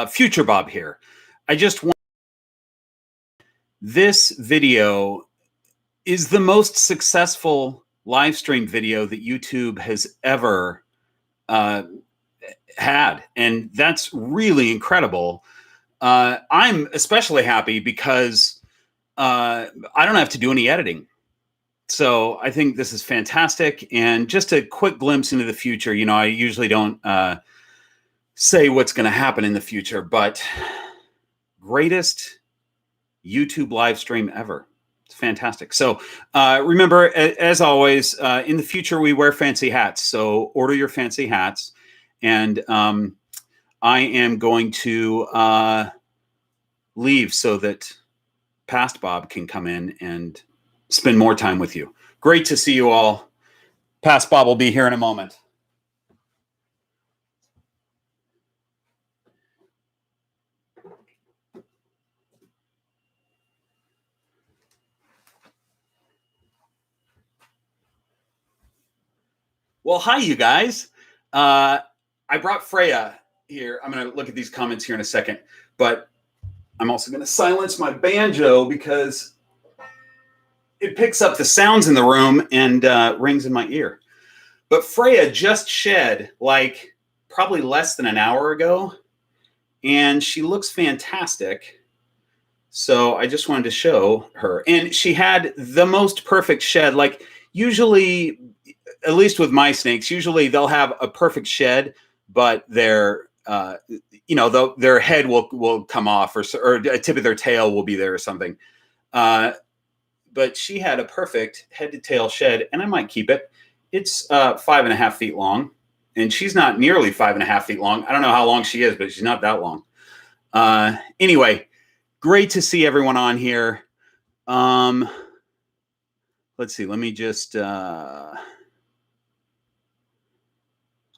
Future Bob here. I just want this video is the most successful live stream video that YouTube has ever had, and that's really incredible. I'm especially happy because I don't have to do any editing. So I think this is fantastic. And just a quick glimpse into the future. You know, I usually don't say what's going to happen in the future, but greatest YouTube live stream ever. It's fantastic. So remember, as always, in the future, we wear fancy hats. So order your fancy hats. And I am going to leave so that past Bob can come in and spend more time with you. Great to see you all. Past Bob will be here in a moment. Well, hi, you guys. I brought Freya here. I'm going to look at these comments here in a second, but I'm also going to silence my banjo because it picks up the sounds in the room and rings in my ear. But Freya just shed like probably less than an hour ago, and she looks fantastic. So I just wanted to show her. And she had the most perfect shed. Like usually, at least with my snakes, usually they'll have a perfect shed, but their their head will come off, or a tip of their tail will be there or something. But she had a perfect head to tail shed, and I might keep it. It's 5.5 feet long, and she's not nearly 5.5 feet long. I don't know how long she is, but she's not that long. Anyway, great to see everyone on here. Let's see. Let me just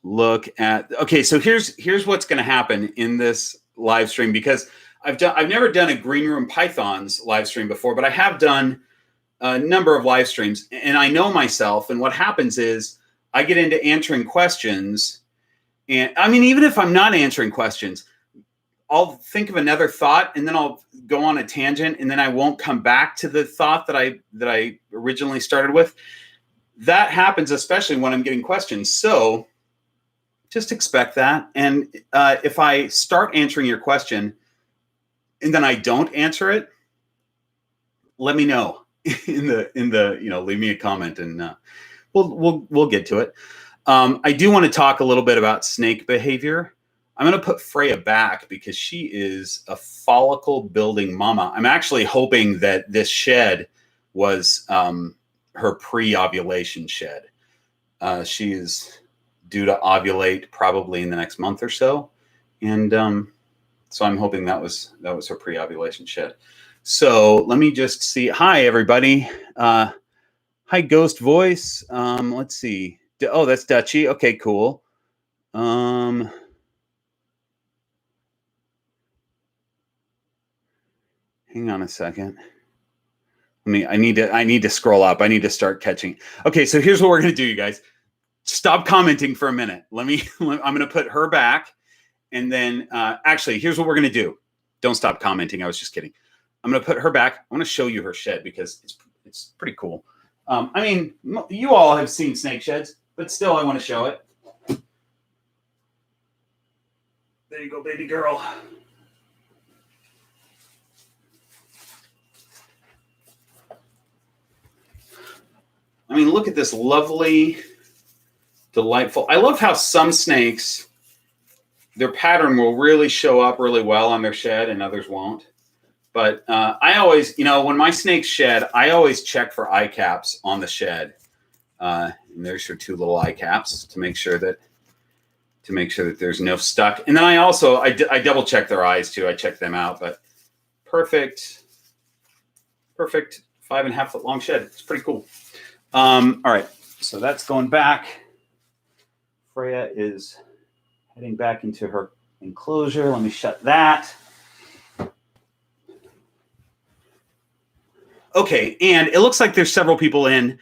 look at. Okay, so here's what's going to happen in this live stream, because I've never done a Green Room Pythons live stream before, but I have done a number of live streams, and I know myself. And what happens is I get into answering questions, and I mean, even if I'm not answering questions, I'll think of another thought, and then I'll go on a tangent, and then I won't come back to the thought that I originally started with. That happens especially when I'm getting questions. So just expect that. And if I start answering your question and then I don't answer it, let me know in the leave me a comment, and we'll get to it. I do want to talk a little bit about snake behavior. I'm going to put Freya back because she is a follicle building mama. I'm actually hoping that this shed was her pre-ovulation shed. She is due to ovulate probably in the next month or so. And so I'm hoping that was her pre-ovulation shed. So let me just see. Hi, everybody. Hi, Ghost Voice. Let's see. Oh, that's Dutchy. Okay, cool. Hang on a second. I need to scroll up. I need to start catching. Okay, so here's what we're going to do, you guys. Stop commenting for a minute. I'm going to put her back. And then actually, here's what we're going to do. Don't stop commenting. I was just kidding. I'm going to put her back. I want to show you her shed because it's pretty cool. I mean, you all have seen snake sheds, but still I want to show it. There you go, baby girl. I mean, look at this lovely, delightful. I love how some snakes, their pattern will really show up really well on their shed and others won't. But I always, when my snakes shed, I always check for eye caps on the shed. And there's your 2 little eye caps to make sure that there's no stuck. And then I double check their eyes too. I check them out. But perfect 5.5 foot long shed. It's pretty cool. All right, so that's going back. Freya is heading back into her enclosure. Let me shut that. Okay, and it looks like there's several people in.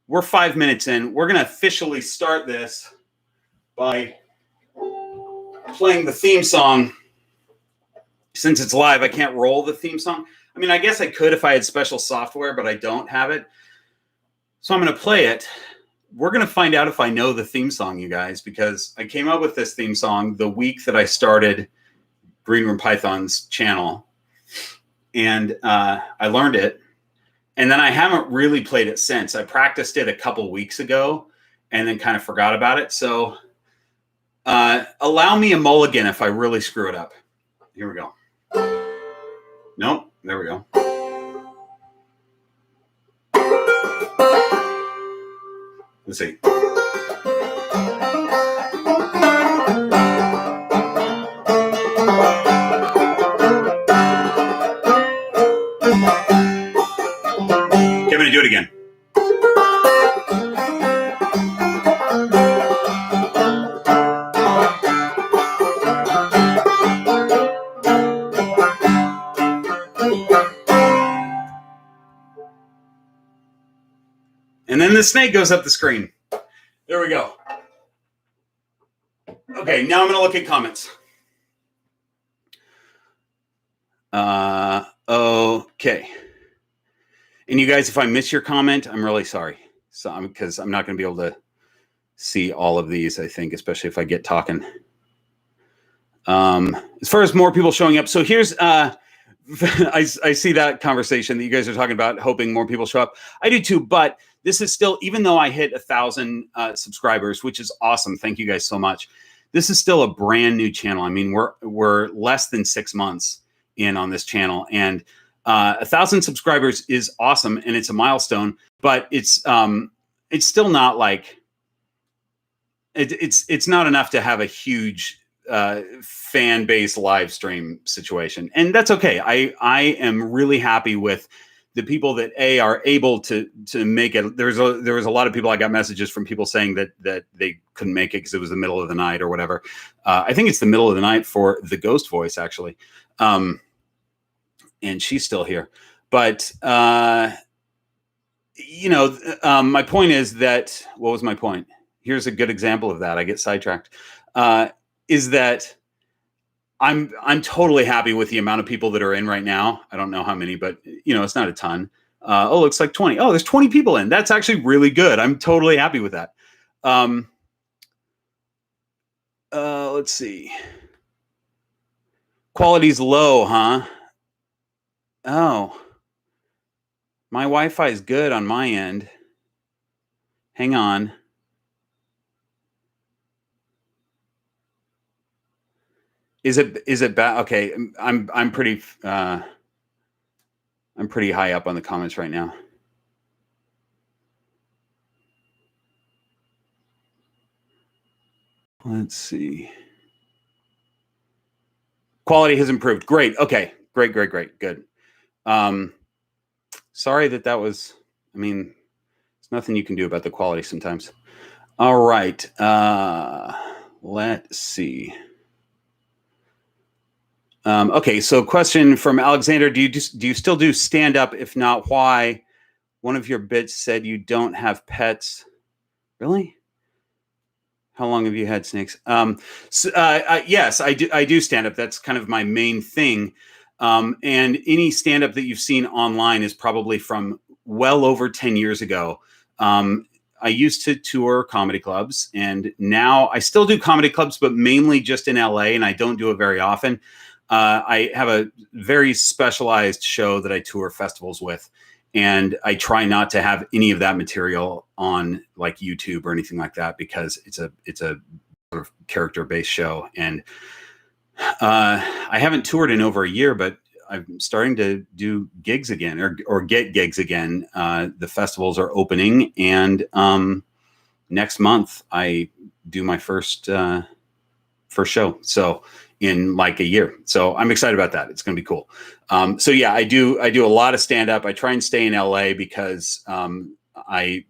We're 5 minutes in. We're going to officially start this by playing the theme song since it's live, I can't roll the theme song. I mean, I guess I could if I had special software, but I don't have it. So I'm going to play it. We're going to find out if I know the theme song, you guys, because I came up with this theme song the week that I started Green Room Python's channel. And I learned it. And then I haven't really played it since. I practiced it a couple weeks ago and then kind of forgot about it. So allow me a mulligan if I really screw it up. Here we go. Nope. There we go. Let's see. Okay, I'm going to do it again. And then the snake goes up the screen. There we go. Okay, now I'm going to look at comments. Okay. And you guys, if I miss your comment, I'm really sorry. So because I'm not going to be able to see all of these, I think, especially if I get talking. As far as more people showing up. So here's, I see that conversation that you guys are talking about, hoping more people show up. I do too, but this is still, even though I hit 1,000 subscribers, which is awesome. Thank you guys so much. This is still a brand new channel. I mean, we're less than 6 months in on this channel, and 1,000 subscribers is awesome, and it's a milestone. But it's still not like it's not enough to have a huge fan base live stream situation, and that's okay. I am really happy with the people that are able to make it. There was a lot of people. I got messages from people saying that they couldn't make it because it was the middle of the night or whatever. I think it's the middle of the night for the ghost voice, actually. And she's still here. But, you know, my point is that, what was my point? Here's a good example of that. I get sidetracked. Is that I'm totally happy with the amount of people that are in right now. I don't know how many, but, you know, it's not a ton. Oh, looks like 20. Oh, there's 20 people in. That's actually really good. I'm totally happy with that. Let's see. Quality's low, huh? Oh, my Wi-Fi is good on my end. Hang on. Is it bad? Okay, I'm pretty high up on the comments right now. Let's see. Quality has improved. Great. Okay. Great. Good. Sorry that was, I mean, there's nothing you can do about the quality sometimes. All right. Let's see. Okay. So question from Alexander, do you still do stand up? If not, why? One of your bits said you don't have pets. Really? How long have you had snakes? Yes, I do stand up. That's kind of my main thing. And any stand up that you've seen online is probably from well over 10 years ago. I used to tour comedy clubs, and now I still do comedy clubs, but mainly just in LA, and I don't do it very often. I have a very specialized show that I tour festivals with, and I try not to have any of that material on like YouTube or anything like that, because it's a sort of character-based show. And I haven't toured in over a year, but I'm starting to do gigs again, or get gigs again. The festivals are opening, and next month I do my first show. So in like a year. So I'm excited about that. It's going to be cool. So yeah, I do a lot of stand up. I try and stay in LA because I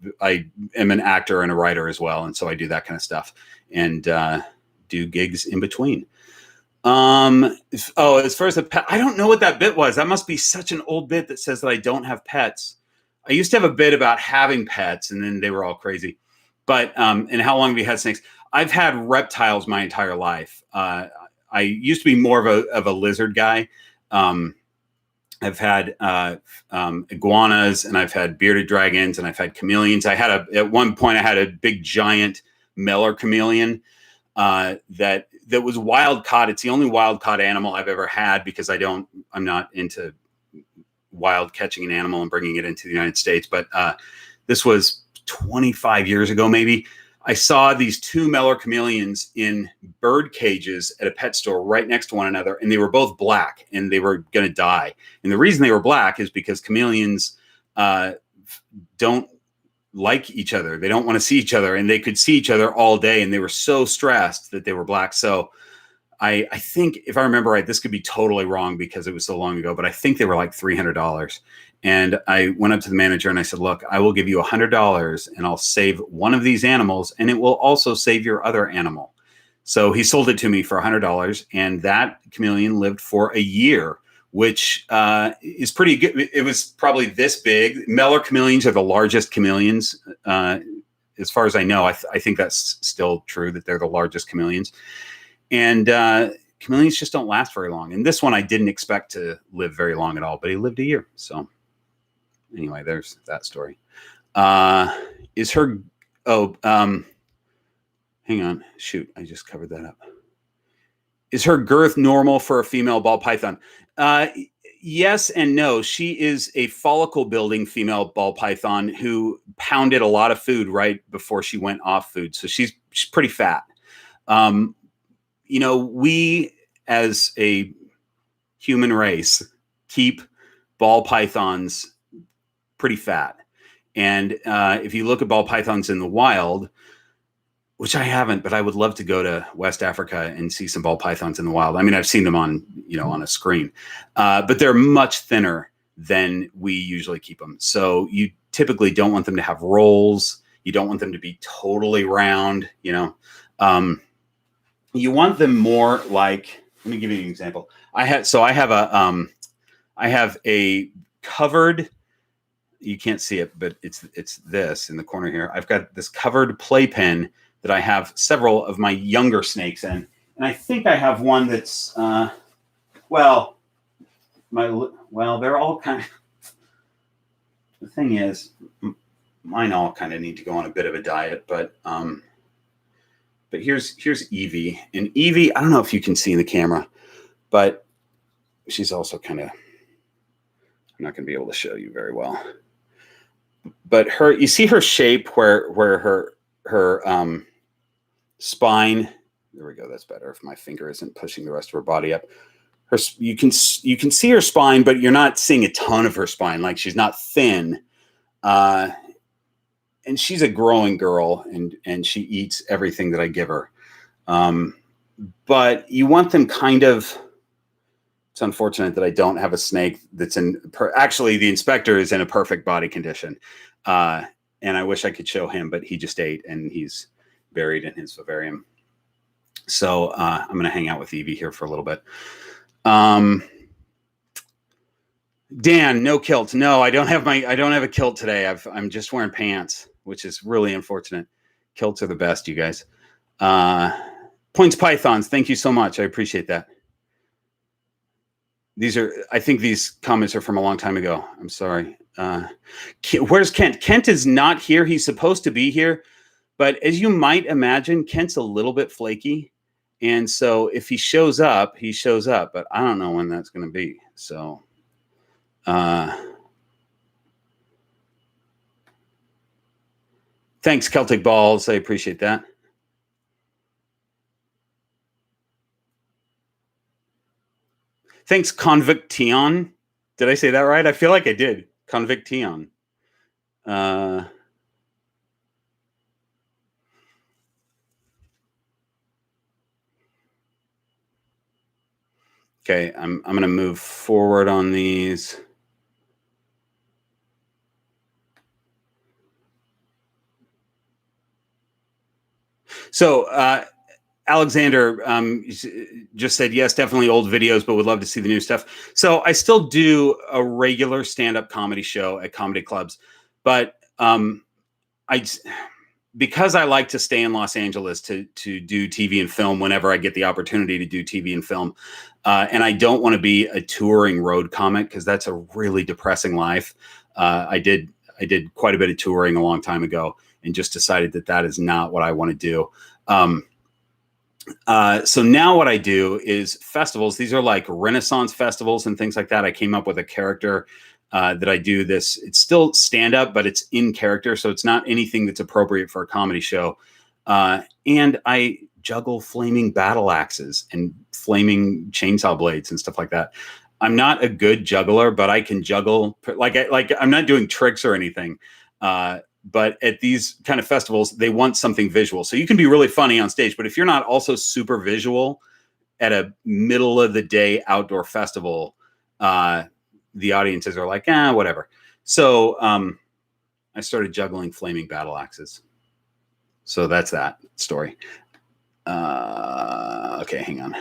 am an actor and a writer as well. And so I do that kind of stuff, and do gigs in between. As far as the pet, I don't know what that bit was. That must be such an old bit that says that I don't have pets. I used to have a bit about having pets, and then they were all crazy. But and how long have you had snakes? I've had reptiles my entire life. I used to be more of a lizard guy. I've had iguanas, and I've had bearded dragons, and I've had chameleons. At one point I had a big giant Meller chameleon that was wild caught. It's the only wild caught animal I've ever had, because I'm not into wild catching an animal and bringing it into the United States. But this was 25 years ago, maybe. I saw these two Meller chameleons in bird cages at a pet store right next to one another, and they were both black, and they were going to die. And the reason they were black is because chameleons don't like each other. They don't want to see each other, and they could see each other all day, and they were so stressed that they were black. So I think, if I remember right, this could be totally wrong because it was so long ago, but I think they were like $300. And I went up to the manager and I said, look, I will give you $100 and I'll save one of these animals, and it will also save your other animal. So he sold it to me for $100, and that chameleon lived for a year, which is pretty good. It was probably this big. Meller chameleons are the largest chameleons. As far as I know, I think that's still true, that they're the largest chameleons. And chameleons just don't last very long. And this one I didn't expect to live very long at all, but he lived a year. So anyway, there's that story. Hang on. Shoot, I just covered that up. Is her girth normal for a female ball python? Yes and no. She is a follicle building female ball python who pounded a lot of food right before she went off food. So she's pretty fat. We as a human race keep ball pythons pretty fat. And if you look at ball pythons in the wild, which I haven't, but I would love to go to West Africa and see some ball pythons in the wild. I mean, I've seen them on a screen, but they're much thinner than we usually keep them. So you typically don't want them to have rolls. You don't want them to be totally round, you want them more like, let me give you an example. I have a covered, you can't see it, but it's this in the corner here. I've got this covered playpen that I have several of my younger snakes in. And I think I have one that's, they're all kind of, the thing is, mine all kind of need to go on a bit of a diet, but here's Evie. And Evie, I don't know if you can see in the camera, but she's also kind of, I'm not going to be able to show you very well. But you see her shape where her spine, there we go, that's better if my finger isn't pushing the rest of her body up. You can see her spine, but you're not seeing a ton of her spine. Like, she's not thin. And she's a growing girl, and she eats everything that I give her. But you want them kind of, it's unfortunate that I don't have a snake that's actually the inspector is in a perfect body condition. And I wish I could show him, but he just ate and he's buried in his vivarium. So I'm going to hang out with Evie here for a little bit. Dan, no kilt. No, I don't have a kilt today. I'm just wearing pants, which is really unfortunate. Kilts are the best, you guys. Points Pythons. Thank you so much. I appreciate that. I think these comments are from a long time ago. I'm sorry. Where's Kent? Kent is not here. He's supposed to be here. But as you might imagine, Kent's a little bit flaky. And so if he shows up, he shows up. But I don't know when that's going to be. So thanks, Celtic Balls. I appreciate that. Thanks, Conviction. Did I say that right? I feel like I did. Conviction. Okay, I'm going to move forward on these. So Alexander just said, yes, definitely old videos, but would love to see the new stuff. So I still do a regular stand-up comedy show at comedy clubs, but because I like to stay in Los Angeles to do TV and film whenever I get the opportunity to do TV and film, and I don't want to be a touring road comic because that's a really depressing life. I did quite a bit of touring a long time ago, and just decided that is not what I want to do. So now what I do is festivals. These are like Renaissance festivals and things like that. I came up with a character that I do this. It's still stand up, but it's in character. So it's not anything that's appropriate for a comedy show. And I juggle flaming battle axes and flaming chainsaw blades and stuff like that. I'm not a good juggler, but I can juggle like I'm not doing tricks or anything. But at these kind of festivals, they want something visual. So you can be really funny on stage, but if you're not also super visual at a middle of the day outdoor festival, the audiences are like, whatever. So I started juggling flaming battle axes. So that's that story. Okay, hang on.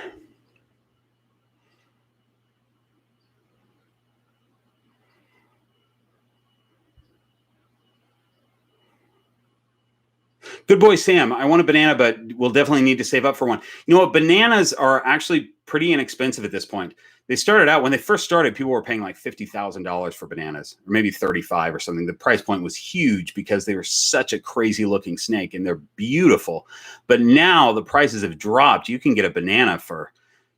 Good boy, Sam. I want a banana, but we'll definitely need to save up for one. You know what? Bananas are actually pretty inexpensive at this point. They started out, when they first started, people were paying like $50,000 for bananas, or maybe 35 or something. The price point was huge because they were such a crazy looking snake and they're beautiful. But now the prices have dropped. You can get a banana for,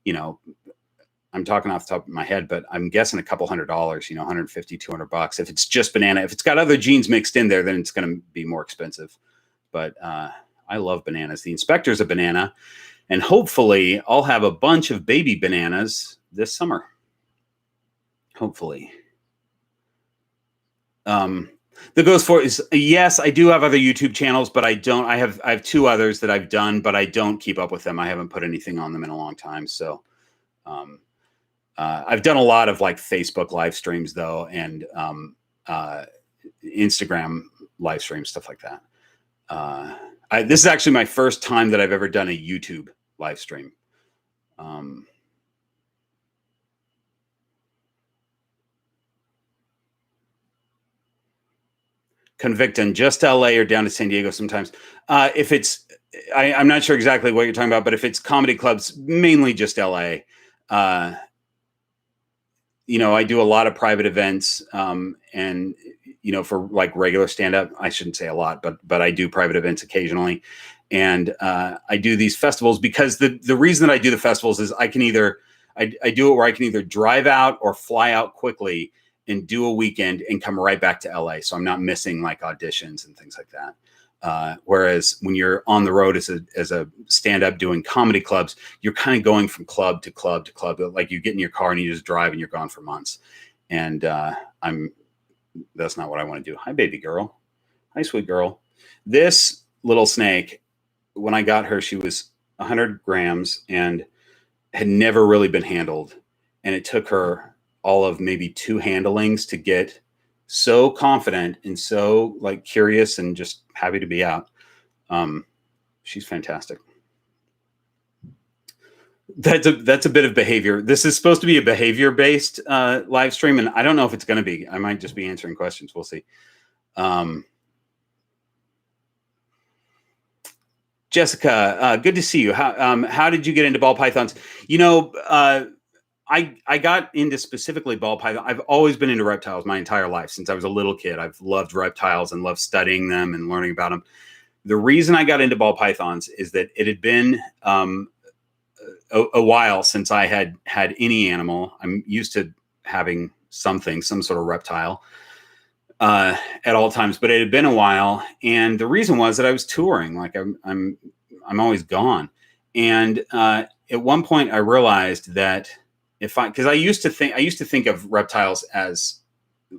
I'm talking off the top of my head, but I'm guessing a couple $100, $150, $200. If it's just banana, if it's got other genes mixed in there, then it's going to be more expensive. But I love bananas. The Inspector's a banana, and hopefully I'll have a bunch of baby bananas this summer. Hopefully. The goes for is yes, I do have other YouTube channels, but I don't. I have two others that I've done, but I don't keep up with them. I haven't put anything on them in a long time. So I've done a lot of like Facebook live streams though, and Instagram live streams, stuff like that. This is actually my first time that I've ever done a YouTube live stream. Convicting, just LA or down to San Diego sometimes. If it's, I'm not sure exactly what you're talking about, but if it's comedy clubs, mainly just LA. I do a lot of private events, and for like regular stand-up, I shouldn't say a lot, but I do private events occasionally. And I do these festivals because the reason that I do the festivals is I do it where I can either drive out or fly out quickly and do a weekend and come right back to LA. So I'm not missing like auditions and things like that. Whereas when you're on the road as a stand-up doing comedy clubs, you're kind of going from club to club to club. Like you get in your car and you just drive and you're gone for months. And that's not what I want to do. Hi, baby girl. Hi, sweet girl. This little snake, when I got her, she was 100 grams and had never really been handled. And it took her all of maybe 2 handlings to get so confident and so like curious and just happy to be out. She's fantastic. That's a bit of behavior. This is supposed to be a behavior-based live stream, and I don't know if it's going to be. I might just be answering questions. We'll see. Jessica, good to see you. How did you get into ball pythons? I got into specifically ball python. I've always been into reptiles my entire life since I was a little kid. I've loved reptiles and loved studying them and learning about them. The reason I got into ball pythons is that it had been a while since I had any animal. I'm used to having some sort of reptile at all times, but it had been a while. And the reason was that I was touring. Like I'm always gone. And at one point I realized that because I used to think of reptiles as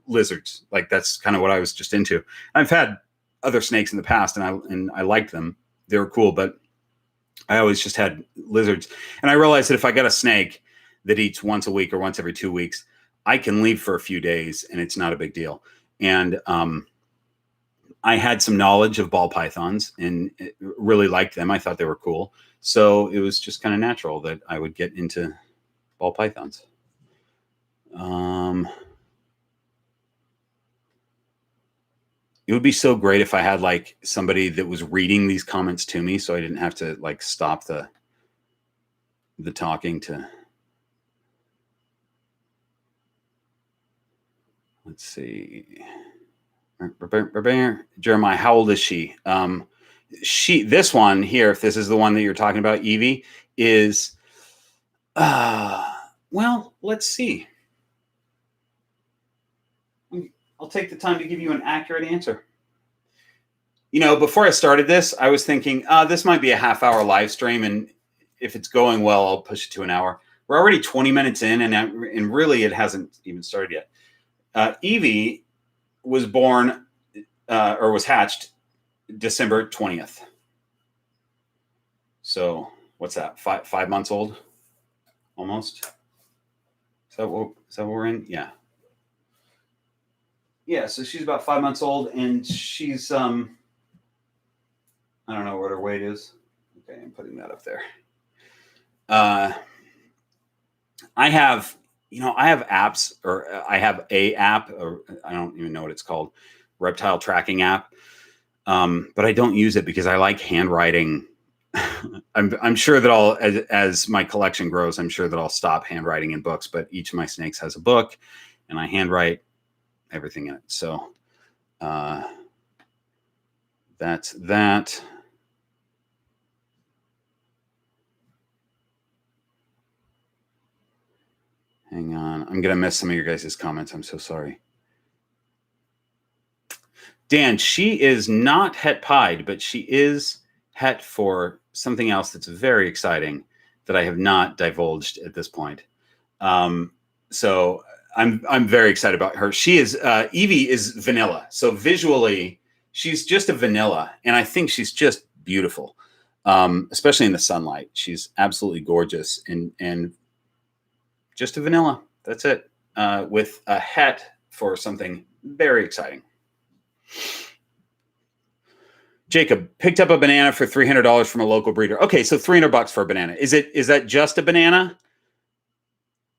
lizards. Like that's kind of what I was just into. I've had other snakes in the past and I liked them. They were cool, but I always just had lizards. And I realized that if I got a snake that eats once a week or once every 2 weeks, I can leave for a few days and it's not a big deal. And I had some knowledge of ball pythons and really liked them. I thought they were cool. So it was just kind of natural that I would get into ball pythons. It would be so great if I had like somebody that was reading these comments to me, so I didn't have to like stop the talking to. Let's see. Jeremiah, how old is she? This one here, if this is the one that you're talking about, Evie, is, well, let's see. I'll take the time to give you an accurate answer. You know, before I started this, I was thinking, this might be a half-hour live stream, and if it's going well, I'll push it to an hour. We're already 20 minutes in, and really it hasn't even started yet. Evie was born or was hatched December 20th. So what's that? 5 months old, almost. Is that what we're in? Yeah. Yeah. So she's about 5 months old, and she's I don't know what her weight is. Okay, I'm putting that up there. I have apps, or I have a app, or I don't even know what it's called, reptile tracking app. But I don't use it because I like handwriting. I'm sure that as my collection grows, I'm sure that I'll stop handwriting in books, but each of my snakes has a book and I handwrite everything in it. So, that's that. Hang on. I'm going to miss some of your guys' comments. I'm so sorry. Dan, she is not het pied, but she is het for something else that's very exciting that I have not divulged at this point. So I'm very excited about her. She is Evie is vanilla. So visually, she's just a vanilla, and I think she's just beautiful, especially in the sunlight. She's absolutely gorgeous, and just a vanilla. That's it. With a het for something very exciting. Jacob picked up a banana for $300 from a local breeder. Okay, so $300 for a banana. Is that just a banana?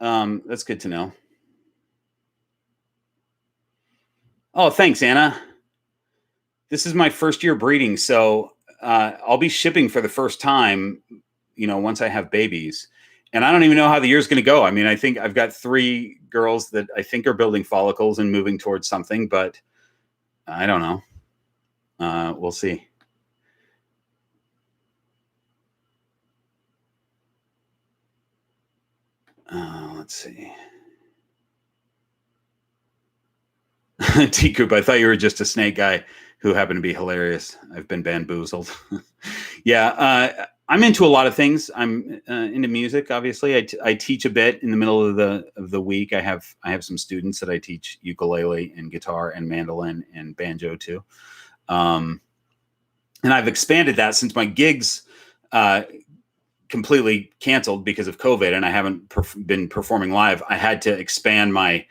That's good to know. Oh, thanks, Anna. This is my first year breeding, so I'll be shipping for the first time, once I have babies. And I don't even know how the year's going to go. I mean, I think I've got 3 girls that I think are building follicles and moving towards something, but I don't know. We'll see. Let's see. T-Coop, I thought you were just a snake guy who happened to be hilarious. I've been bamboozled. Yeah, I'm into a lot of things. I'm into music, obviously. I teach a bit in the middle of the week. I have some students that I teach ukulele and guitar and mandolin and banjo to. And I've expanded that since my gigs completely canceled because of COVID, and I haven't been performing live. I had to expand my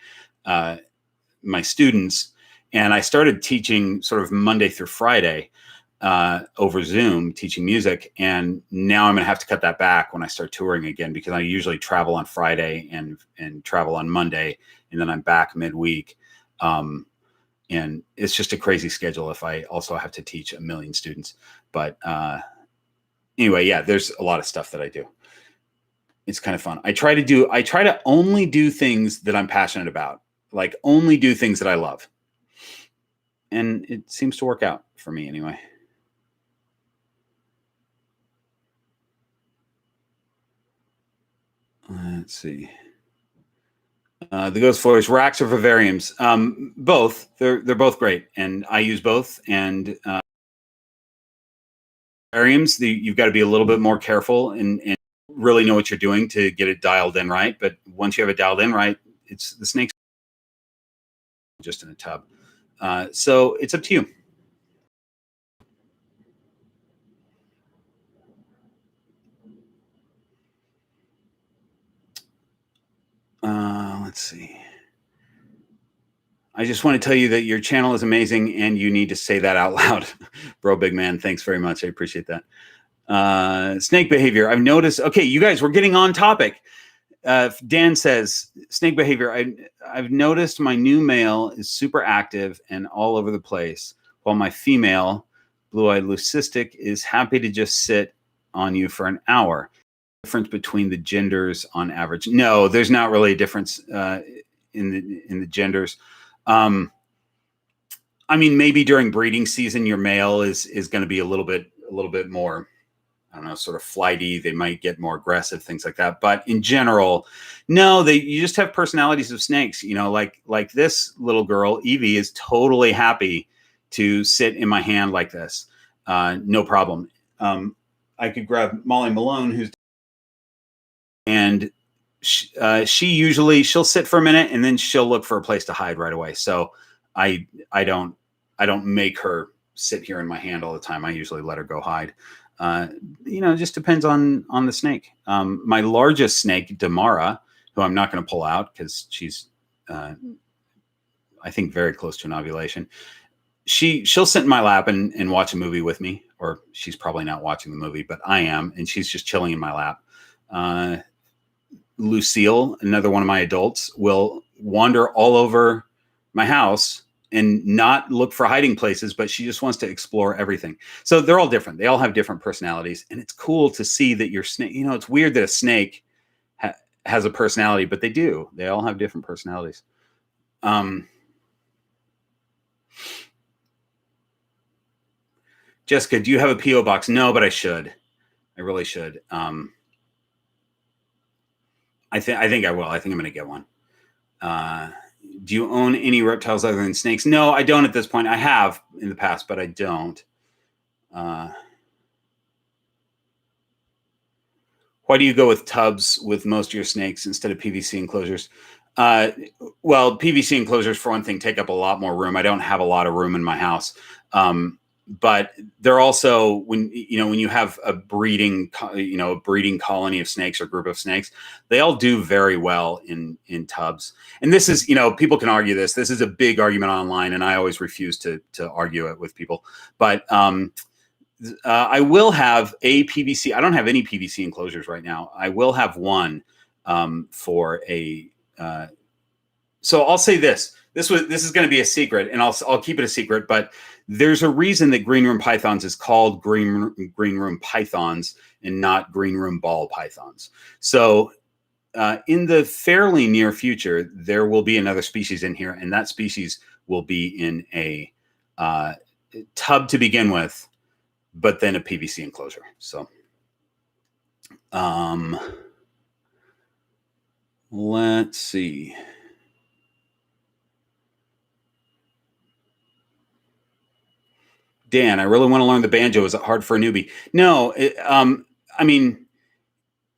students, and I started teaching sort of Monday through Friday over Zoom, teaching music. And now I'm going to have to cut that back when I start touring again, because I usually travel on Friday and travel on Monday, and then I'm back midweek. And it's just a crazy schedule if I also have to teach a million students. But anyway, yeah, there's a lot of stuff that I do. It's kind of fun. I try to only do things that I'm passionate about, like only do things that I love. And it seems to work out for me anyway. Let's see. The Ghost Floors, racks or vivariums? Both. They're both great, and I use both. And vivariums, you've got to be a little bit more careful and really know what you're doing to get it dialed in right. But once you have it dialed in right, it's the snakes just in a tub. So it's up to you. Let's see. I just want to tell you that your channel is amazing, and you need to say that out loud. Bro, big man, thanks very much. I appreciate that. Snake behavior. I've noticed. Okay, you guys, we're getting on topic. Dan says, snake behavior. I've noticed my new male is super active and all over the place. while my female, blue-eyed leucistic, is happy to just sit on you for an hour. Difference between the genders on average? No, there's not really a difference in the genders. I mean, maybe during breeding season, your male is going to be a little bit more, I don't know, sort of flighty. They might get more aggressive, things like that. But in general, no, you just have personalities of snakes. You know, like this little girl, Evie, is totally happy to sit in my hand like this. No problem. I could grab Molly Malone, and she'll sit for a minute and then she'll look for a place to hide right away. So I don't make her sit here in my hand all the time. I usually let her go hide. You know, it just depends on the snake. My largest snake, Damara, who I'm not going to pull out because she's, I think, very close to an ovulation. She'll sit in my lap and watch a movie with me, or she's probably not watching the movie, but I am, and she's just chilling in my lap. Lucille, another one of my adults, will wander all over my house and not look for hiding places, but she just wants to explore everything. So they're all different. They all have different personalities, and it's cool to see that your snake, you know, it's weird that a snake has a personality, but they do. They all have different personalities. Jessica, do you have a P.O. box? No, but I should. I really should. I think I will. I think I'm going to get one. Do you own any reptiles other than snakes? No, I don't at this point. I have in the past, but I don't. Why do you go with tubs with most of your snakes instead of PVC enclosures? Well, PVC enclosures, for one thing, take up a lot more room. I don't have a lot of room in my house. But they're also, when you have a breeding colony of snakes or group of snakes, they all do very well in tubs. And this is, people can argue this. This is a big argument online, and I always refuse to argue it with people. But I will have a PVC. I don't have any PVC enclosures right now. I will have one for a. So I'll say this. This is going to be a secret, and I'll keep it a secret. But there's a reason that green room pythons is called green room pythons and not green room ball pythons. So in the fairly near future, there will be another species in here, and that species will be in a tub to begin with, but then a PVC enclosure. So let's see. Dan, I really want to learn the banjo. Is it hard for a newbie? No. I mean,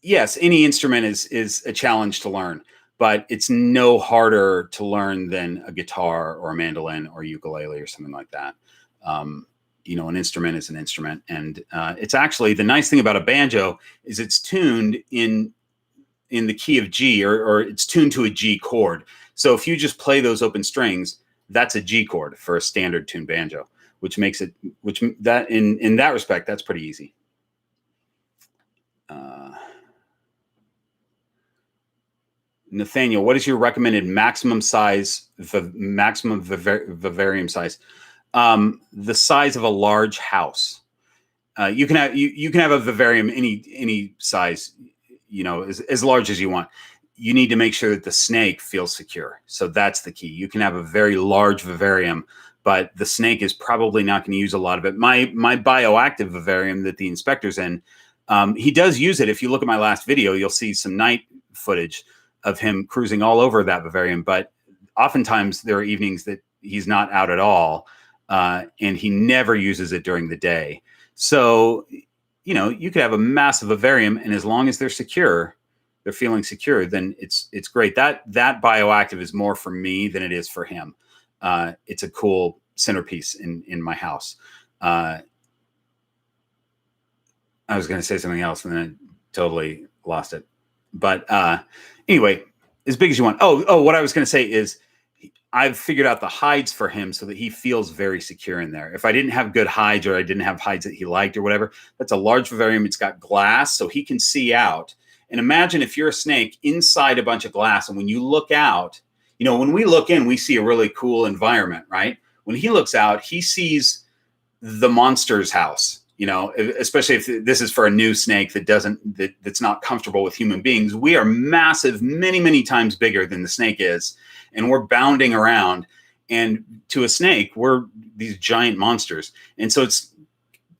yes, any instrument is a challenge to learn, but it's no harder to learn than a guitar or a mandolin or ukulele or something like that. An instrument is an instrument, and it's actually, the nice thing about a banjo is it's tuned in the key of G, or it's tuned to a G chord. So if you just play those open strings, that's a G chord for a standard tuned banjo, which makes it, in that respect, that's pretty easy. Nathaniel, what is your recommended maximum size, maximum vivarium size? The size of a large house. You can have a vivarium any size, as large as you want. You need to make sure that the snake feels secure. So that's the key. You can have a very large vivarium, but the snake is probably not going to use a lot of it. My bioactive vivarium that the inspector's in, he does use it. If you look at my last video, you'll see some night footage of him cruising all over that vivarium. But oftentimes there are evenings that he's not out at all, and he never uses it during the day. So, you could have a massive vivarium, and as long as they're secure, they're feeling secure, then it's great. That bioactive is more for me than it is for him. It's a cool centerpiece in my house. I was going to say something else and then I totally lost it. But anyway, as big as you want. Oh, what I was going to say is I've figured out the hides for him so that he feels very secure in there. If I didn't have good hides, or I didn't have hides that he liked or whatever, that's a large vivarium. It's got glass so he can see out. And imagine if you're a snake inside a bunch of glass, and when you look out, when we look in, we see a really cool environment, right? when he looks out, he sees the monster's house, you know, especially if this is for a new snake that's not comfortable with human beings. We are massive, many, many times bigger than the snake is. And we're bounding around, and to a snake, we're these giant monsters. And so it's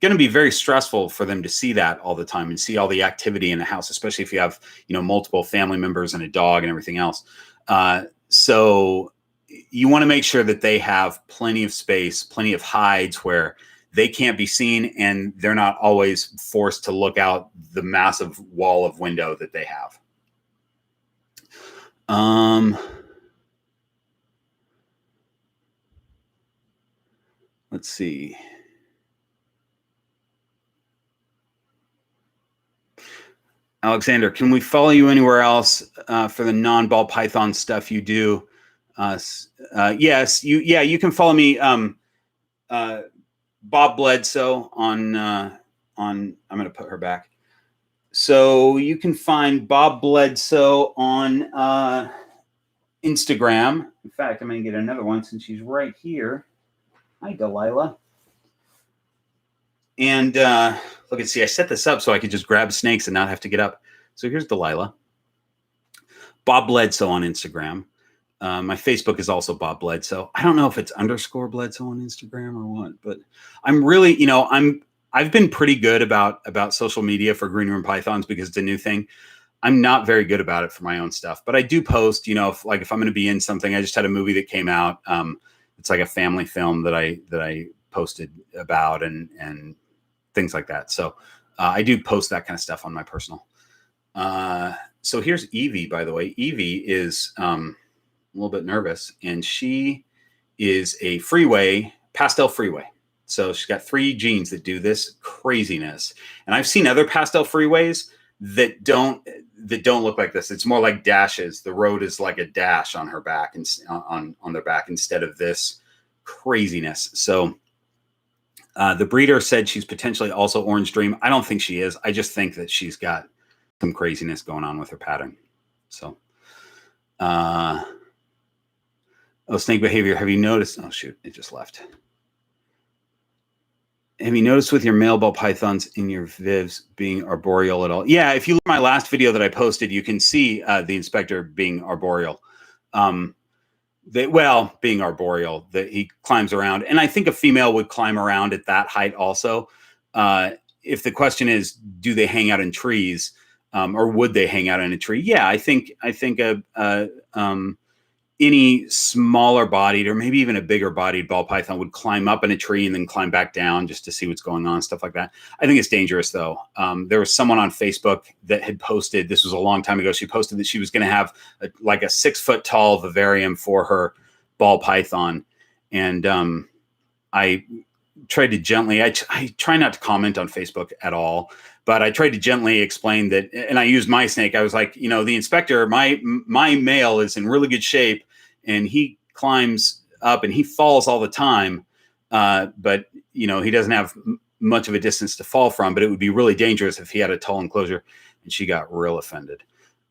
going to be very stressful for them to see that all the time and see all the activity in the house, especially if you have, you know, multiple family members and a dog and everything else. So you want to make sure that they have plenty of space, plenty of hides where they can't be seen and they're not always forced to look out the massive wall of window that they have. Let's see. Alexander, can we follow you anywhere else for the non-ball python stuff you do? Yes, you can follow me, Bob Bledsoe on I'm going to put her back. So you can find Bob Bledsoe on Instagram. In fact, I'm going to get another one since she's right here. Hi, Delilah. And look, see, I set this up so I could just grab snakes and not have to get up. So here's Delilah. Bob Bledsoe on Instagram. My Facebook is also Bob Bledsoe. I don't know if it's _ Bledsoe on Instagram or what, but I'm really, you know, I've been pretty good about social media for Green Room Pythons because it's a new thing. I'm not very good about it for my own stuff, but I do post, you know, if I'm going to be in something. I just had a movie that came out. It's like a family film that I posted about and things like that. So I do post that kind of stuff on my personal. So here's Evie, by the way. Evie is a little bit nervous, and she is a Freeway, pastel Freeway. So she's got 3 genes that do this craziness. And I've seen other pastel Freeways that don't look like this. It's more like dashes. The road is like a dash on her back and on their back instead of this craziness. So the breeder said she's potentially also Orange Dream. I don't think she is. I just think that she's got some craziness going on with her pattern. So, snake behavior. Have you noticed? Oh, shoot. It just left. Have you noticed with your male ball pythons in your vivs being arboreal at all? Yeah, if you look at my last video that I posted, you can see the inspector being arboreal. Being arboreal, that he climbs around. And I think a female would climb around at that height also. If the question is, do they hang out in trees, or would they hang out in a tree? Yeah, I think any smaller bodied or maybe even a bigger bodied ball python would climb up in a tree and then climb back down just to see what's going on, stuff like that. I think it's dangerous though. There was someone on Facebook that had posted, this was a long time ago, she posted that she was going to have like a 6-foot tall vivarium for her ball python. And I tried to gently, I try not to comment on Facebook at all, but I tried to gently explain that, and I used my snake. I was like, you know, the inspector, my male is in really good shape, and he climbs up and he falls all the time. But, you know, he doesn't have much of a distance to fall from, but it would be really dangerous if he had a tall enclosure. And she got real offended.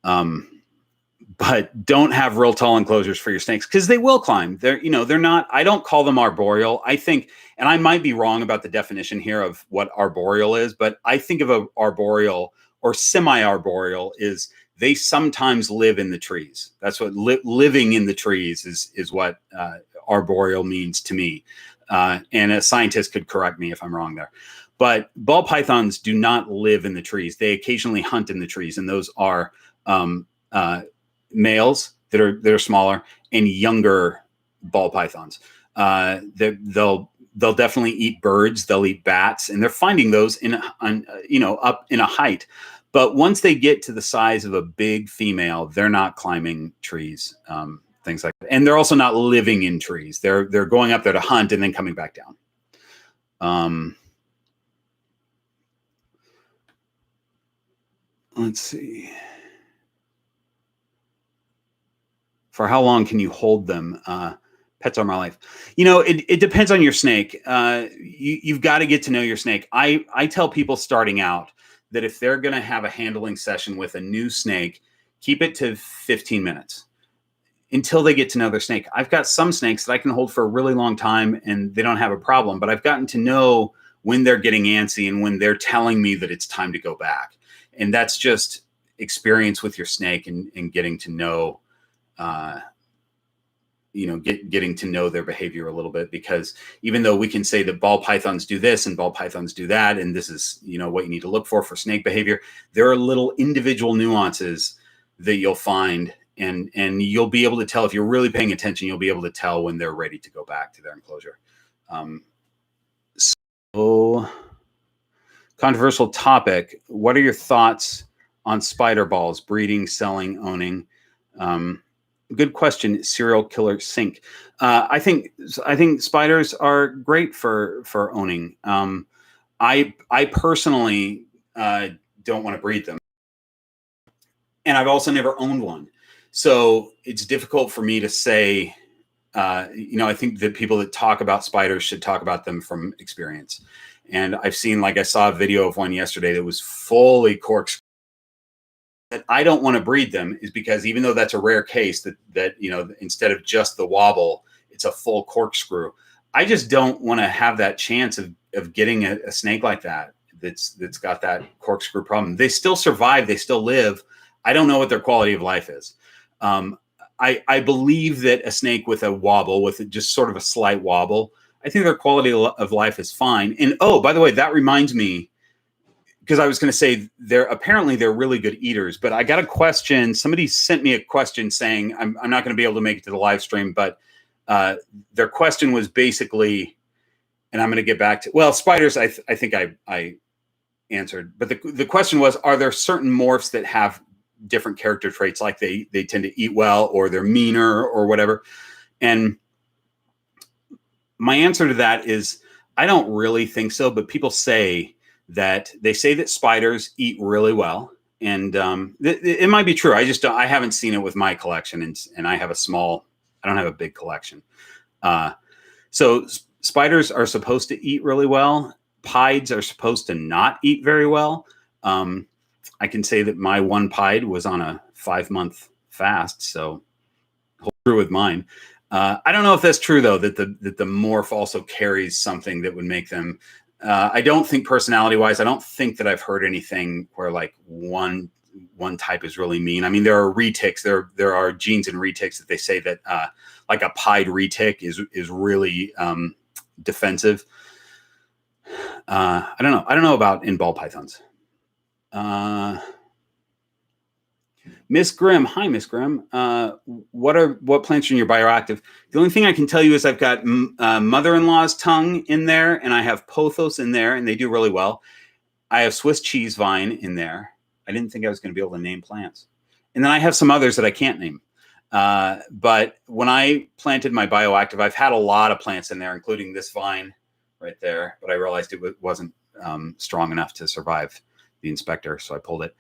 But don't have real tall enclosures for your snakes because they will climb. They're not, I don't call them arboreal. I think, and I might be wrong about the definition here of what arboreal is, but I think of a arboreal or semi-arboreal is they sometimes live in the trees. That's what living in the trees is what arboreal means to me. And a scientist could correct me if I'm wrong there. But ball pythons do not live in the trees. They occasionally hunt in the trees, and those are males that are smaller and younger ball pythons. They'll definitely eat birds. They'll eat bats, and they're finding those up in a height. But once they get to the size of a big female, they're not climbing trees, things like that. And they're also not living in trees. They're going up there to hunt and then coming back down. Let's see. For how long can you hold them? Pets are my life. You know, it depends on your snake. You've got to get to know your snake. I tell people starting out that if they're going to have a handling session with a new snake, keep it to 15 minutes. until they get to know their snake. I've got some snakes that I can hold for a really long time and they don't have a problem, but I've gotten to know when they're getting antsy and when they're telling me that it's time to go back. And that's just experience with your snake and getting to know, getting to know their behavior a little bit, because even though we can say that ball pythons do this and ball pythons do that, and this is, what you need to look for snake behavior, there are little individual nuances that you'll find, and you'll be able to tell if you're really paying attention. You'll be able to tell when they're ready to go back to their enclosure. So controversial topic. What are your thoughts on spider balls, breeding, selling, owning? Good question, serial killer sink. I think spiders are great for owning. I personally don't want to breed them, and I've also never owned one, so it's difficult for me to say. I think that people that talk about spiders should talk about them from experience. And I've seen, I saw a video of one yesterday that was fully corkscrew. That I don't want to breed them is because even though that's a rare case that instead of just the wobble, it's a full corkscrew. I just don't want to have that chance of getting a snake like that's got that corkscrew problem. They still survive. They still live. I don't know what their quality of life is. I believe that a snake with a wobble, with just sort of a slight wobble, I think their quality of life is fine. And oh, by the way, that reminds me, because I was going to say they're really good eaters, but I got a question. Somebody sent me a question saying I'm not going to be able to make it to the live stream, but their question was basically, and I'm going to get back to, spiders. I think I answered, but the question was, are there certain morphs that have different character traits, like they tend to eat well, or they're meaner, or whatever? And my answer to that is I don't really think so, but people say that spiders eat really well, and it might be true. I haven't seen it with my collection, and I don't have a big collection. So spiders are supposed to eat really well. Pieds are supposed to not eat very well. I can say that my one pied was on a 5-month fast, so hold true with mine. I don't know if that's true though, that the morph also carries something that would make them. I don't think personality-wise, I don't think that I've heard anything where one type is really mean. I mean, there are retics. There are genes in retics that they say that a pied retic is really defensive. I don't know. I don't know about in ball pythons. Miss Grimm. Hi, Miss Grimm. What plants are in your bioactive? The only thing I can tell you is I've got mother-in-law's tongue in there, and I have pothos in there, and they do really well. I have Swiss cheese vine in there. I didn't think I was going to be able to name plants. And then I have some others that I can't name. But when I planted my bioactive, I've had a lot of plants in there, including this vine right there. But I realized it wasn't strong enough to survive the inspector, so I pulled it.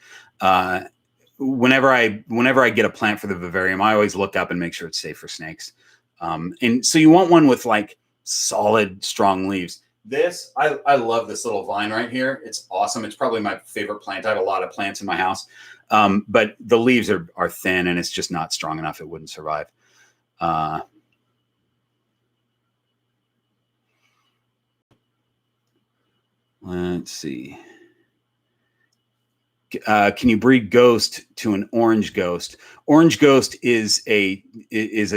Whenever I get a plant for the vivarium, I always look up and make sure it's safe for snakes. And so you want one with solid, strong leaves. I love this little vine right here. It's awesome. It's probably my favorite plant. I have a lot of plants in my house, but the leaves are thin, and it's just not strong enough. It wouldn't survive. Let's see. Can you breed ghost to an orange ghost? Orange ghost is a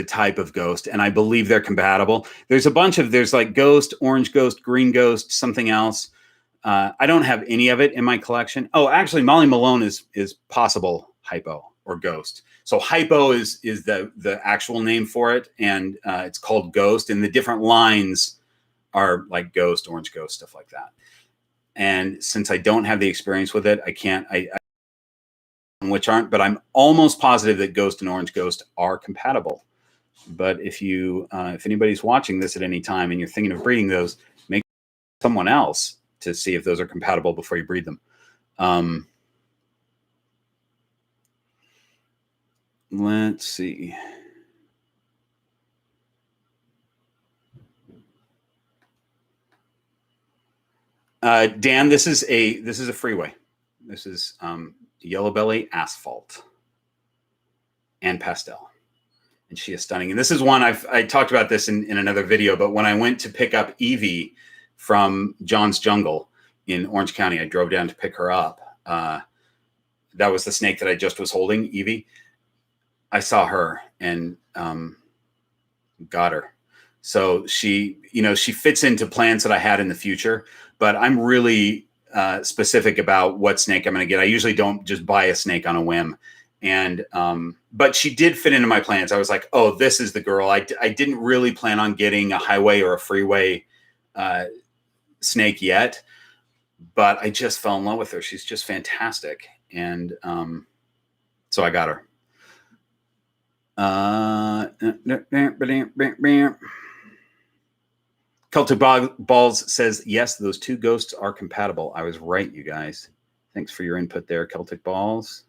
type of ghost, and I believe they're compatible. There's ghost, orange ghost, green ghost, something else. I don't have any of it in my collection. Oh, actually, Molly Malone is possible hypo or ghost. So hypo is the actual name for it, and it's called ghost, and the different lines are like ghost, orange ghost, stuff like that. And since I don't have the experience with it, I can't, which aren't, but I'm almost positive that ghost and orange ghost are compatible. But if anybody's watching this at any time and you're thinking of breeding those, make someone else to see if those are compatible before you breed them. Let's see. Dan, this is a Freeway. This is yellow belly asphalt and pastel. and she is stunning. And this is one I talked about this in another video, but when I went to pick up Evie from John's Jungle in Orange County, I drove down to pick her up. That was the snake that I just was holding, Evie. I saw her and got her. So she, she fits into plans that I had in the future, but I'm really specific about what snake I'm going to get. I usually don't just buy a snake on a whim. And, but she did fit into my plans. I was like, oh, this is the girl. I didn't really plan on getting a highway or a freeway snake yet, but I just fell in love with her. She's just fantastic. And so I got her. Celtic Balls says, yes, those two ghosts are compatible. I was right, you guys. Thanks for your input there, Celtic Balls.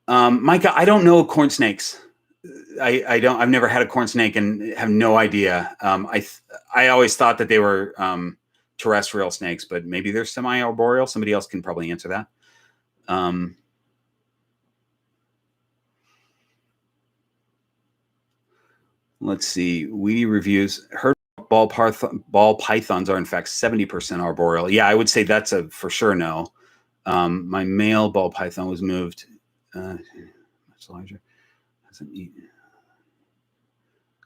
Micah, I don't know corn snakes. I've never had a corn snake and have no idea. I always thought that they were terrestrial snakes, but maybe they're semi-arboreal. Somebody else can probably answer that. Let's see. Weedy reviews. Heard ball pythons are in fact 70% arboreal. Yeah, I would say that's a for sure no. My male ball python was moved much larger. Hasn't eaten.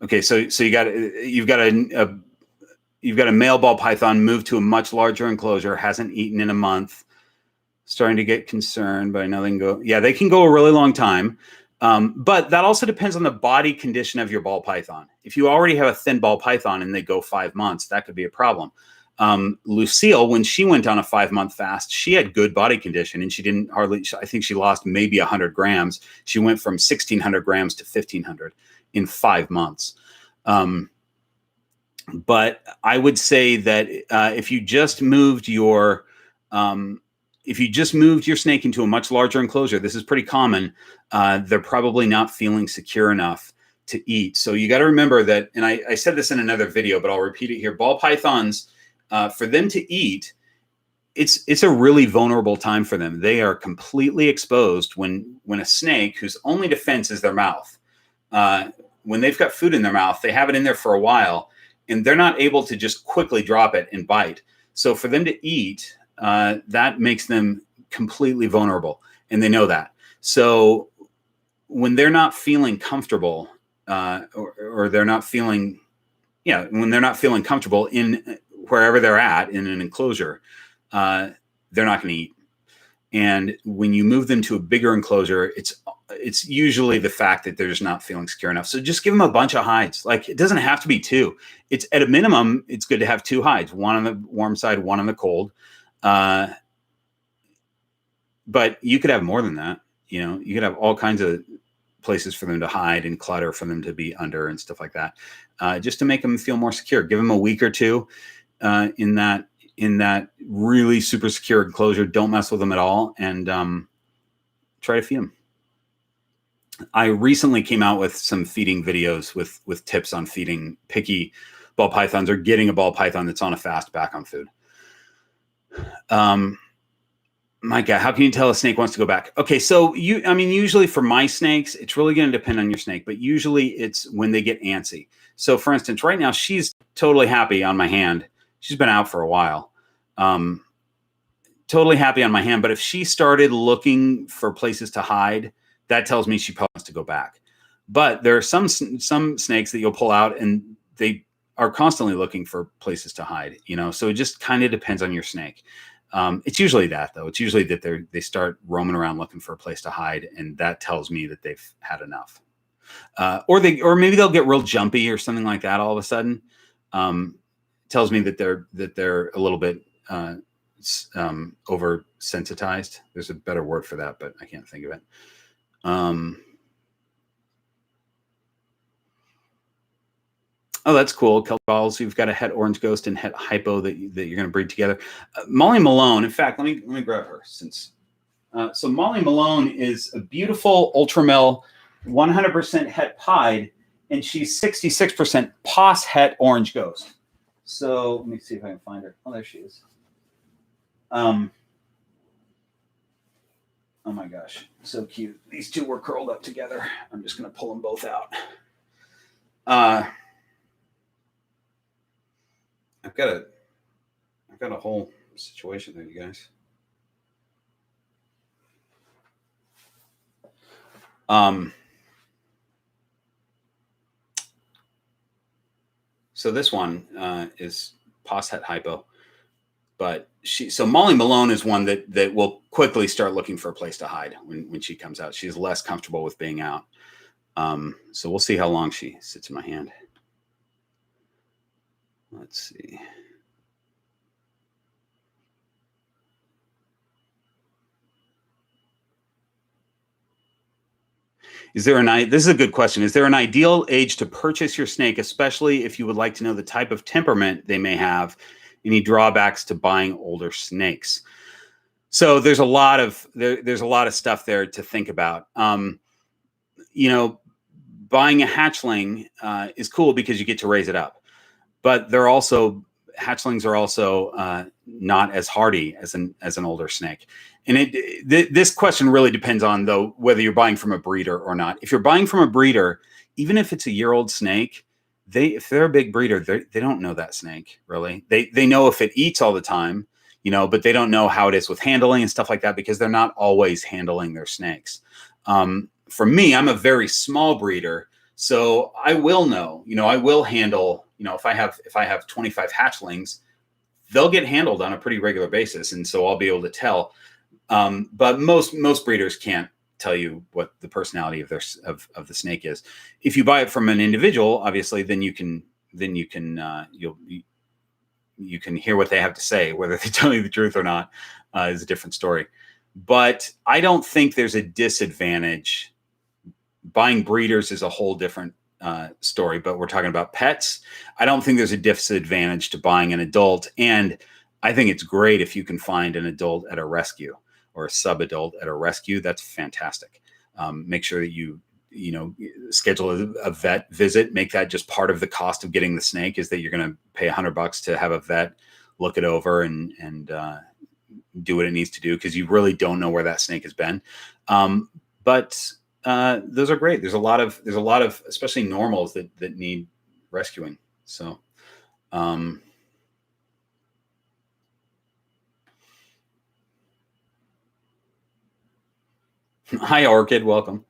Okay, so you've got a male ball python moved to a much larger enclosure, hasn't eaten in a month, starting to get concerned, but I know they can go. Yeah, they can go a really long time. But that also depends on the body condition of your ball python. If you already have a thin ball python and they go 5 months, that could be a problem. Lucille, when she went on a 5-month fast, she had good body condition and she didn't hardly, I think she lost maybe 100 grams. She went from 1,600 grams to 1,500 in 5 months. But I would say that if you just moved your snake into a much larger enclosure, this is pretty common. They're probably not feeling secure enough to eat. So you got to remember that, and I said this in another video, but I'll repeat it here. Ball pythons, for them to eat, it's a really vulnerable time for them. They are completely exposed when a snake whose only defense is their mouth, when they've got food in their mouth, they have it in there for a while, and they're not able to just quickly drop it and bite. So for them to eat, that makes them completely vulnerable, and they know that. So when they're not feeling comfortable, or they're not feeling, when they're not feeling comfortable in wherever they're at in an enclosure, they're not going to eat. And when you move them to a bigger enclosure, it's usually the fact that they're just not feeling secure enough. So just give them a bunch of hides. Like, it doesn't have to be 2. It's at a minimum, it's good to have 2 hides, one on the warm side, one on the cold. But you could have more than that. You could have all kinds of places for them to hide and clutter for them to be under and stuff like that, just to make them feel more secure. Give them a week or 2 in that really super secure enclosure. Don't mess with them at all, and try to feed them. I recently came out with some feeding videos with tips on feeding picky ball pythons, or getting a ball python that's on a fast back on food. My God, how can you tell a snake wants to go back? Okay, so usually for my snakes, it's really going to depend on your snake, but usually it's when they get antsy. So for instance, right now, she's totally happy on my hand. She's been out for a while. Totally happy on my hand. But if she started looking for places to hide, that tells me she probably wants to go back. But there are some snakes that you'll pull out and they are constantly looking for places to hide, so it just kind of depends on your snake. It's usually that, though. It's usually that they start roaming around looking for a place to hide, and that tells me that they've had enough. Or maybe they'll get real jumpy or something like that all of a sudden. Tells me that they're a little bit oversensitized. There's a better word for that, but I can't think of it. Oh, that's cool. Celtic Balls, you've got a het orange ghost and het hypo that you're going to breed together. Molly Malone, in fact, let me grab her since. So Molly Malone is a beautiful ultramel, 100% het pied, and she's 66% pos het orange ghost. So let me see if I can find her. Oh, there she is. Oh my gosh, so cute. These two were curled up together. I'm just going to pull them both out. I've got a whole situation there, you guys. So this one is Posset hypo, but so Molly Malone is one that will quickly start looking for a place to hide when she comes out. She's less comfortable with being out. So we'll see how long she sits in my hand. Let's see. This is a good question. Is there an ideal age to purchase your snake, especially if you would like to know the type of temperament they may have? Any drawbacks to buying older snakes? So there's a lot of stuff there to think about. Buying a hatchling is cool because you get to raise it up, but hatchlings are also not as hardy as an older snake. And this question really depends on, though, whether you're buying from a breeder or not. If you're buying from a breeder, even if it's a year-old snake, if they're a big breeder, they don't know that snake really. They know if it eats all the time, but they don't know how it is with handling and stuff like that because they're not always handling their snakes. For me, I'm a very small breeder, so I will know. I will handle. If I have 25 hatchlings, they'll get handled on a pretty regular basis, and so I'll be able to tell. But most breeders can't tell you what the personality of the snake is. If you buy it from an individual, obviously, then you can hear what they have to say. Whether they tell you the truth or not is a different story. But I don't think there's a disadvantage. Buying breeders is a whole different story, but we're talking about pets. I don't think there's a disadvantage to buying an adult, and I think it's great if you can find an adult at a rescue or a sub-adult at a rescue. That's fantastic. Make sure that you schedule a vet visit. Make that just part of the cost of getting the snake, is that you're going to pay $100 to have a vet look it over and do what it needs to do, because you really don't know where that snake has been. But those are great. There's a lot of especially normals that need rescuing. So hi, Orchid. Welcome.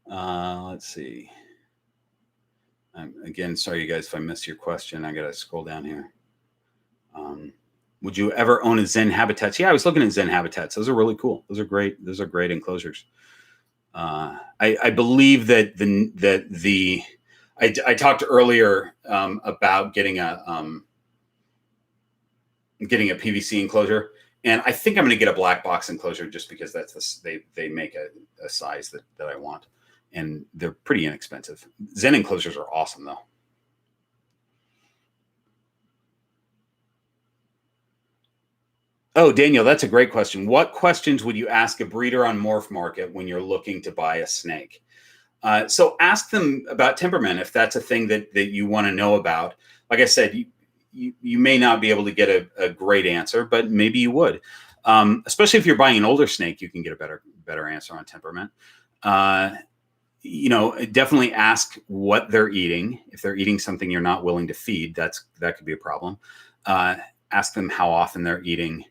Let's see. Again, sorry, you guys, if I missed your question. I got to scroll down here. Would you ever own a Zen Habitats? Yeah, I was looking at Zen Habitats. Those are really cool. Those are great. Those are great enclosures. I believe that I talked earlier about getting a PVC enclosure, and I think I'm going to get a black box enclosure just because they make a size that I want, and they're pretty inexpensive. Zen enclosures are awesome though. Oh, Daniel, that's a great question. What questions would you ask a breeder on Morph Market when you're looking to buy a snake? So ask them about temperament if that's a thing that you want to know about. Like I said, you may not be able to get a great answer, but maybe you would. Especially if you're buying an older snake, you can get a better answer on temperament. Definitely ask what they're eating. If they're eating something you're not willing to feed, that could be a problem. Ask them how often they're eating.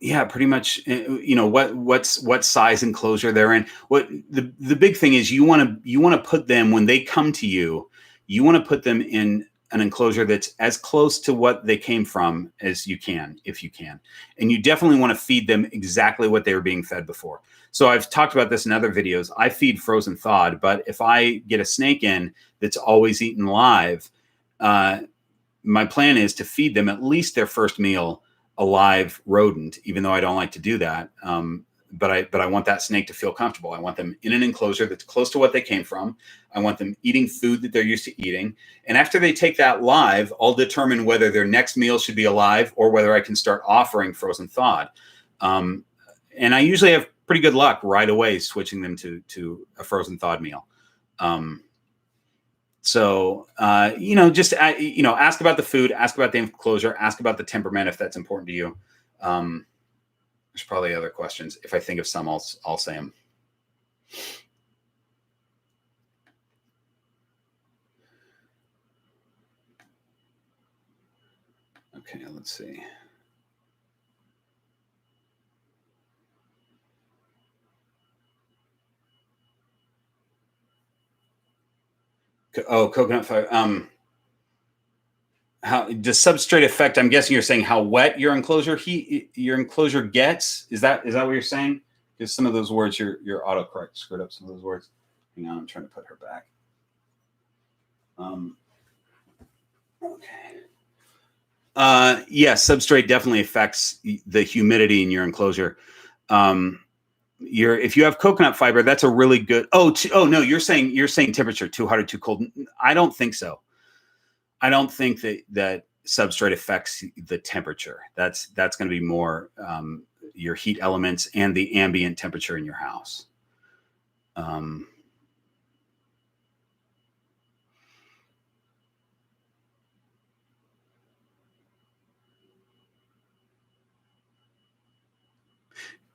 Yeah, pretty much. What size enclosure they're in. What the big thing is, you want to put them, when they come to you, you want to put them in an enclosure that's as close to what they came from as you can, if you can. And you definitely want to feed them exactly what they were being fed before. So I've talked about this in other videos. I feed frozen thawed, but if I get a snake in that's always eaten live, my plan is to feed them at least their first meal a live rodent, even though I don't like to do that. But I want that snake to feel comfortable. I want them in an enclosure that's close to what they came from. I want them eating food that they're used to eating. And after they take that live, I'll determine whether their next meal should be alive or whether I can start offering frozen thawed. And I usually have pretty good luck right away switching them to a frozen thawed meal. So, ask about the food, ask about the enclosure, ask about the temperament if that's important to you. There's probably other questions. If I think of some, I'll say them. Okay, let's see. Oh, coconut fiber. How does substrate affect? I'm guessing you're saying how wet your enclosure gets. Is that what you're saying? Because some of those words your autocorrect screwed up some of those words. Hang on, I'm trying to put her back. Okay. Yeah, substrate definitely affects the humidity in your enclosure. If you have coconut fiber, that's a really good. Oh no, you're saying temperature too hot or too cold. I don't think so. I don't think that substrate affects the temperature. That's going to be more your heat elements and the ambient temperature in your house.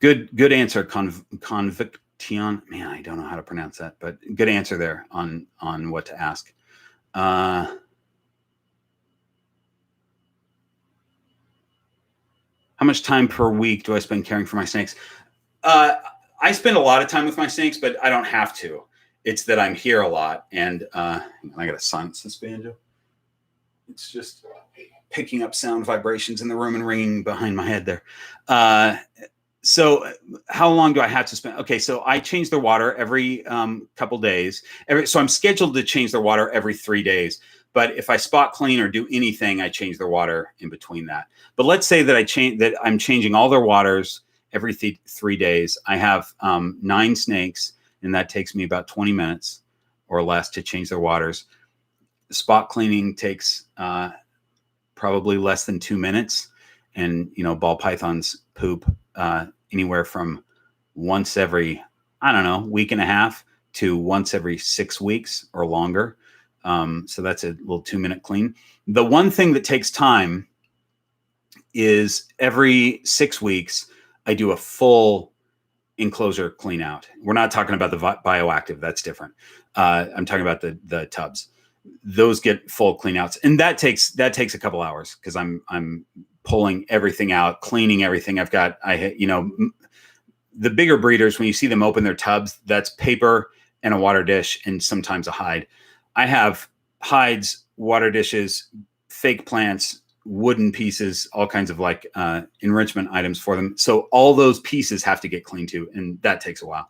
Good answer, Conviction. Man, I don't know how to pronounce that, but good answer there on what to ask. How much time per week do I spend caring for my snakes? I spend a lot of time with my snakes, but I don't have to. It's that I'm here a lot, and I got to silence this banjo. It's just picking up sound vibrations in the room and ringing behind my head there. So how long do I have to spend? Okay, so I change their water every couple days. So I'm scheduled to change their water every 3 days. But if I spot clean or do anything, I change their water in between that. But let's say that I'm changing all their waters every 3 days. I have 9 snakes, and that takes me about 20 minutes or less to change their waters. Spot cleaning takes probably less than 2 minutes. And, ball pythons poop anywhere from once every, week and a half to once every 6 weeks or longer. So that's a little 2-minute clean. The one thing that takes time is every 6 weeks, I do a full enclosure clean out. We're not talking about the bioactive. That's different. I'm talking about the tubs. Those get full clean outs. And that takes a couple hours because I'm pulling everything out, cleaning everything. The bigger breeders, when you see them open their tubs, that's paper and a water dish and sometimes a hide. I have hides, water dishes, fake plants, wooden pieces, all kinds of enrichment items for them. So all those pieces have to get cleaned too, and that takes a while.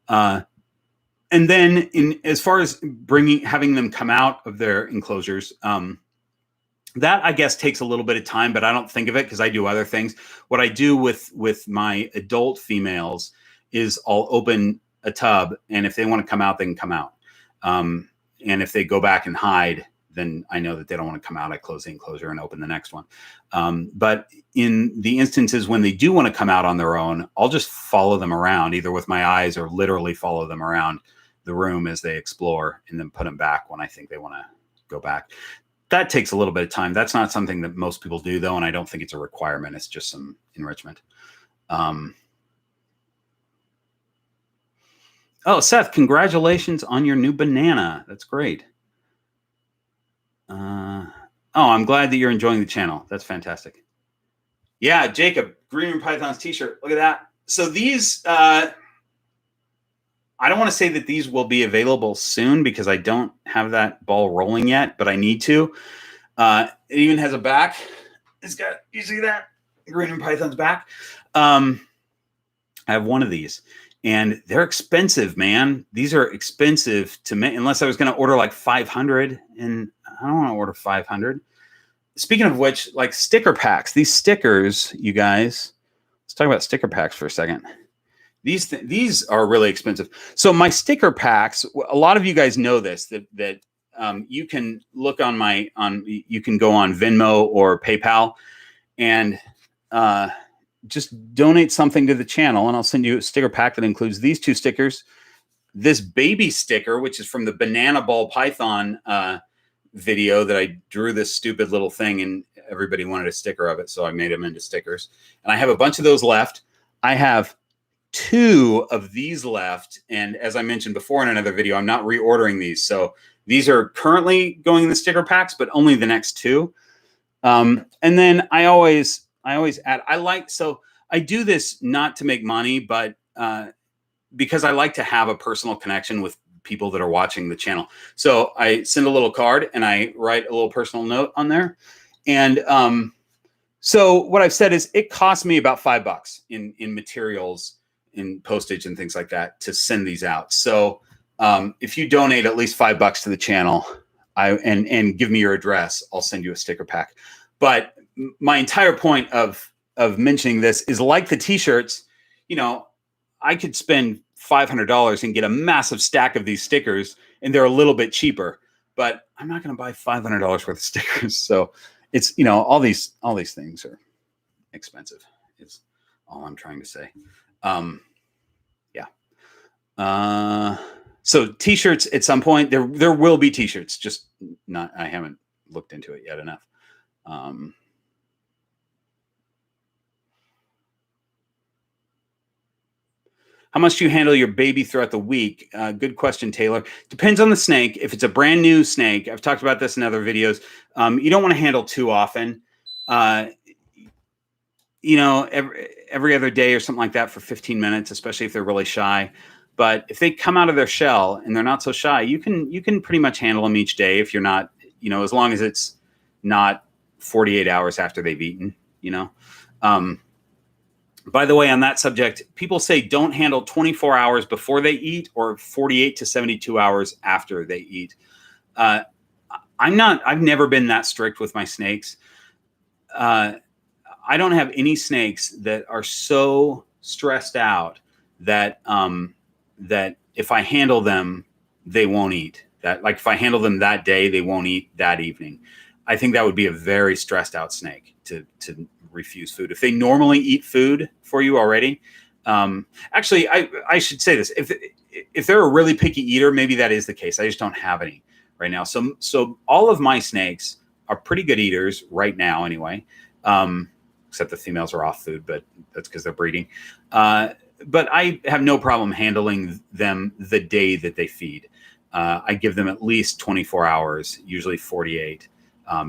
And then as far as having them come out of their enclosures, that I guess takes a little bit of time, but I don't think of it because I do other things. What I do with my adult females is I'll open a tub, and if they want to come out, they can come out. And if they go back and hide, then I know that they don't want to come out. I close the enclosure and open the next one. But in the instances when they do want to come out on their own, I'll just follow them around, either with my eyes or literally follow them around the room as they explore, and then put them back when I think they want to go back. That takes a little bit of time. That's not something that most people do, though, and I don't think it's a requirement. It's just some enrichment. Oh, Seth, congratulations on your new banana. That's great. I'm glad that you're enjoying the channel. That's fantastic. Yeah, Jacob, Green Room Pythons t-shirt. Look at that. So these, I don't want to say that these will be available soon because I don't have that ball rolling yet, but I need to. It even has a back. It's got, you see that? Green Room Python's back. I have one of these. And they're expensive, man. These are expensive to make, unless I was going to order like 500, and I don't want to order 500. Speaking of which, like sticker packs, these stickers, you guys, let's talk about sticker packs for a second. These are really expensive. So my sticker packs, a lot of you guys know this, that you can look you can go on Venmo or PayPal and just donate something to the channel, and I'll send you a sticker pack that includes these 2 stickers, this baby sticker, which is from the banana ball python video that I drew this stupid little thing, and everybody wanted a sticker of it, so I made them into stickers. And I have a bunch of those left. I have 2 of these left. And as I mentioned before in another video, I'm not reordering these. So these are currently going in the sticker packs, but only the next 2. And then I always add, I do this not to make money, but because I like to have a personal connection with people that are watching the channel. So I send a little card and I write a little personal note on there. And so what I've said is it costs me about $5 in materials, in postage and things like that to send these out. So if you donate at least $5 to the channel and give me your address, I'll send you a sticker pack. But my entire point of mentioning this is, like the t-shirts, you know, I could spend $500 and get a massive stack of these stickers, and they're a little bit cheaper, but I'm not going to buy $500 worth of stickers. So it's, you know, all these things are expensive. Is all I'm trying to say. Yeah. So t-shirts at some point, there will be t-shirts, just not, I haven't looked into it yet enough. How much do you handle your baby throughout the week? Good question, Taylor. Depends on the snake. If it's a brand new snake, I've talked about this in other videos, you don't want to handle too often. You know, every other day or something like that for 15 minutes, especially if they're really shy. But if they come out of their shell and they're not so shy, you can pretty much handle them each day if you're not, you know, as long as it's not 48 hours after they've eaten, you know. By the way, on that subject, people say don't handle 24 hours before they eat or 48 to 72 hours after they eat. I've never been that strict with my snakes. I don't have any snakes that are so stressed out that that if I handle them, they won't eat. That, like, if I handle them that day, they won't eat that evening. I think that would be a very stressed out snake to refuse food. If they normally eat food for you already, actually, I should say this. If they're a really picky eater, maybe that is the case. I just don't have any right now. So all of my snakes are pretty good eaters right now anyway, except the females are off food, but that's because they're breeding. But I have no problem handling them the day that they feed. I give them at least 24 hours, usually 48.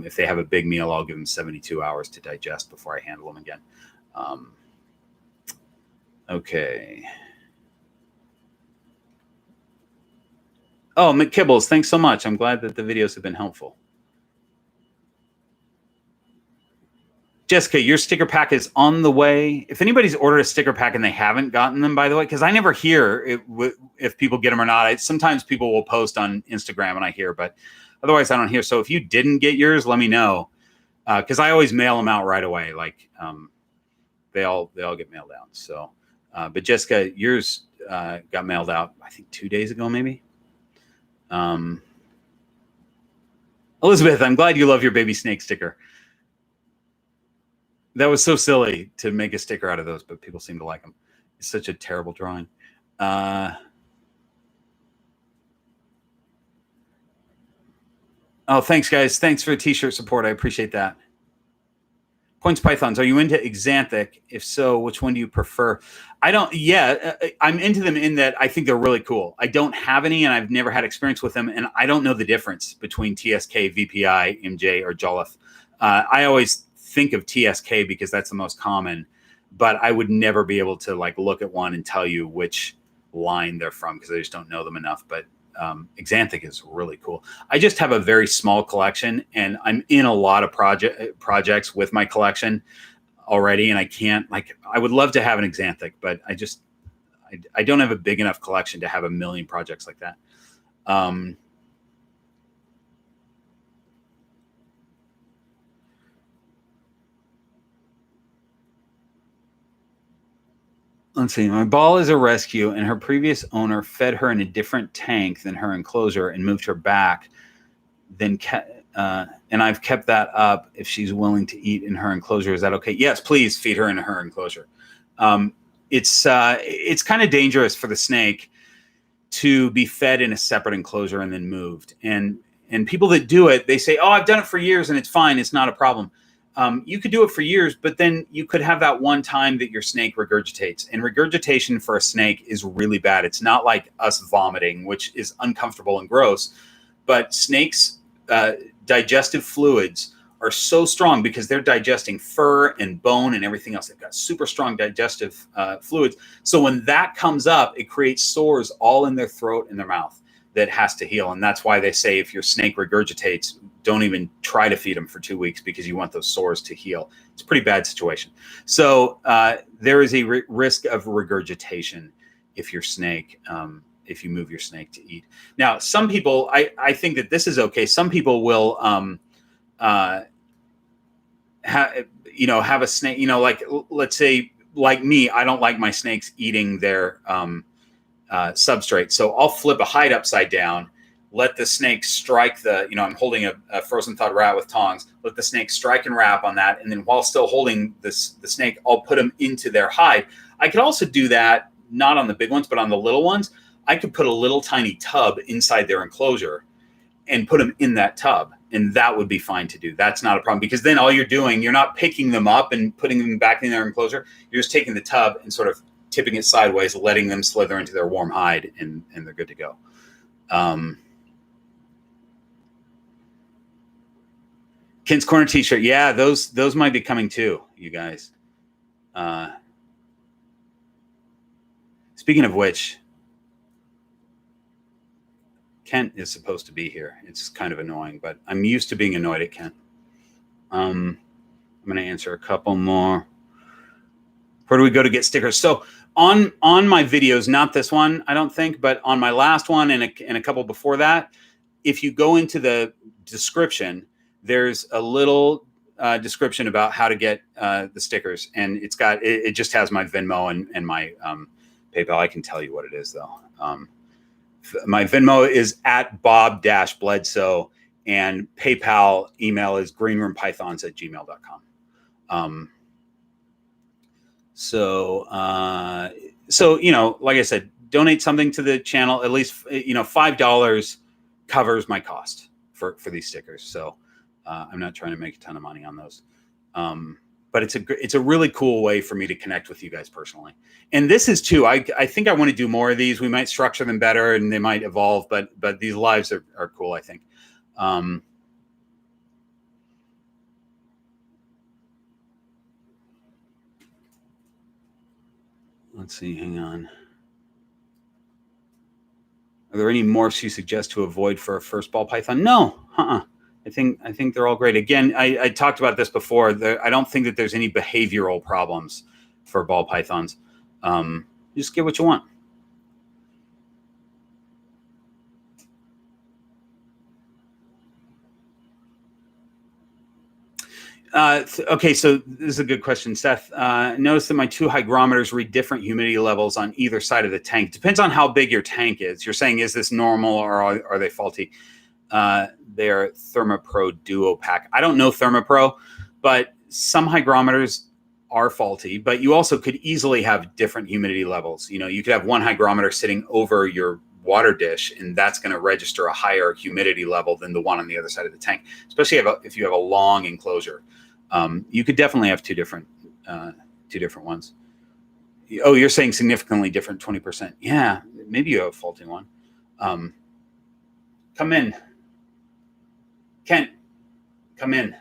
If they have a big meal, I'll give them 72 hours to digest before I handle them again. Okay. Oh, McKibbles, thanks so much. I'm glad that the videos have been helpful. Jessica, your sticker pack is on the way. If anybody's ordered a sticker pack and they haven't gotten them, by the way, because I never hear if people get them or not. Sometimes people will post on Instagram and I hear, but otherwise I don't hear. So if you didn't get yours, let me know, because I always mail them out right away. Like they all get mailed out. So, but Jessica, yours got mailed out, I think 2 days ago, maybe. Elizabeth, I'm glad you love your baby snake sticker. That was so silly to make a sticker out of those, but people seem to like them. It's such a terrible drawing. Oh, thanks, guys. Thanks for the t-shirt support. I appreciate that. Points Pythons, are you into Exantic? If so, which one do you prefer? I'm into them in that I think they're really cool. I don't have any, and I've never had experience with them, and I don't know the difference between TSK, VPI, MJ, or Jolliffe. I always think of TSK because that's the most common, but I would never be able to like look at one and tell you which line they're from because I just don't know them enough. But Exantic is really cool. I just have a very small collection, and I'm in a lot of projects with my collection already, and I can't, like, I would love to have an Exantic, but I don't have a big enough collection to have a million projects like that. Let's see. My ball is a rescue, and her previous owner fed her in a different tank than her enclosure and moved her back. And I've kept that up. If she's willing to eat in her enclosure, is that okay? Yes, please feed her in her enclosure. It's kind of dangerous for the snake to be fed in a separate enclosure and then moved. And people that do it, they say, "Oh, I've done it for years and it's fine. It's not a problem." you could do it for years, but then you could have that one time that your snake regurgitates. And regurgitation for a snake is really bad. It's not like us vomiting, which is uncomfortable and gross, but snakes' digestive fluids are so strong because they're digesting fur and bone and everything else. They've got super strong digestive fluids. So when that comes up, it creates sores all in their throat and their mouth that has to heal. And that's why they say if your snake regurgitates, don't even try to feed them for 2 weeks because you want those sores to heal. It's a pretty bad situation. So there is a risk of regurgitation if your snake, if you move your snake to eat. Now, some people, I think that this is okay. Some people will have a snake, like let's say like me, I don't like my snakes eating their substrate. So I'll flip a hide upside down, let the snake strike the, I'm holding a frozen thawed rat with tongs, let the snake strike and wrap on that. And then while still holding the snake, I'll put them into their hide. I could also do that, not on the big ones, but on the little ones. I could put a little tiny tub inside their enclosure and put them in that tub. And that would be fine to do. That's not a problem because then all you're doing, you're not picking them up and putting them back in their enclosure. You're just taking the tub and sort of tipping it sideways, letting them slither into their warm hide, and they're good to go. Ken's Corner t-shirt. Yeah, those might be coming too, you guys. Speaking of which, Kent is supposed to be here. It's kind of annoying, but I'm used to being annoyed at Kent. I'm going to answer a couple more. Where do we go to get stickers? So on my videos, not this one, I don't think, but on my last one and a couple before that, if you go into the description, there's a little description about how to get the stickers, and it just has my Venmo and my PayPal. I can tell you what it is though. My Venmo is at Bob-Bledsoe, and PayPal email is greenroompythons@gmail.com. So like I said, donate something to the channel. At least $5 covers my cost for these stickers. So I'm not trying to make a ton of money on those. But it's a really cool way for me to connect with you guys personally. And this is too, I think I want to do more of these. We might structure them better and they might evolve, but these lives are cool, I think. Let's see, hang on. Are there any morphs you suggest to avoid for a first ball python? No, I think they're all great. Again, I talked about this before. I don't think that there's any behavioral problems for ball pythons. You just get what you want. Okay, so this is a good question, Seth. Notice that my 2 hygrometers read different humidity levels on either side of the tank. Depends on how big your tank is. You're saying, is this normal or are they faulty? They're Thermopro Duo Pack. I don't know Thermopro, but some hygrometers are faulty, but you also could easily have different humidity levels. You could have one hygrometer sitting over your water dish, and that's going to register a higher humidity level than the one on the other side of the tank, especially if you have a long enclosure. You could definitely have two different ones. Oh, you're saying significantly different, 20%. Yeah, maybe you have a faulty one. Come in. Kent, come in.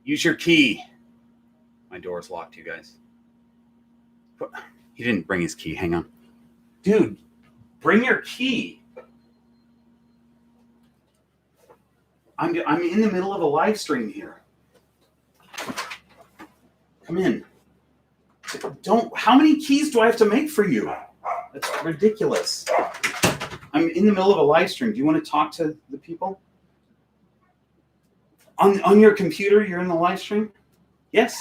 Use your key. My door's locked, you guys. He didn't bring his key. Hang on. Dude, bring your key. I'm in the middle of a live stream here. Come in. How many keys do I have to make for you? That's ridiculous. I'm in the middle of a live stream. Do you want to talk to the people? On your computer, you're in the live stream? Yes.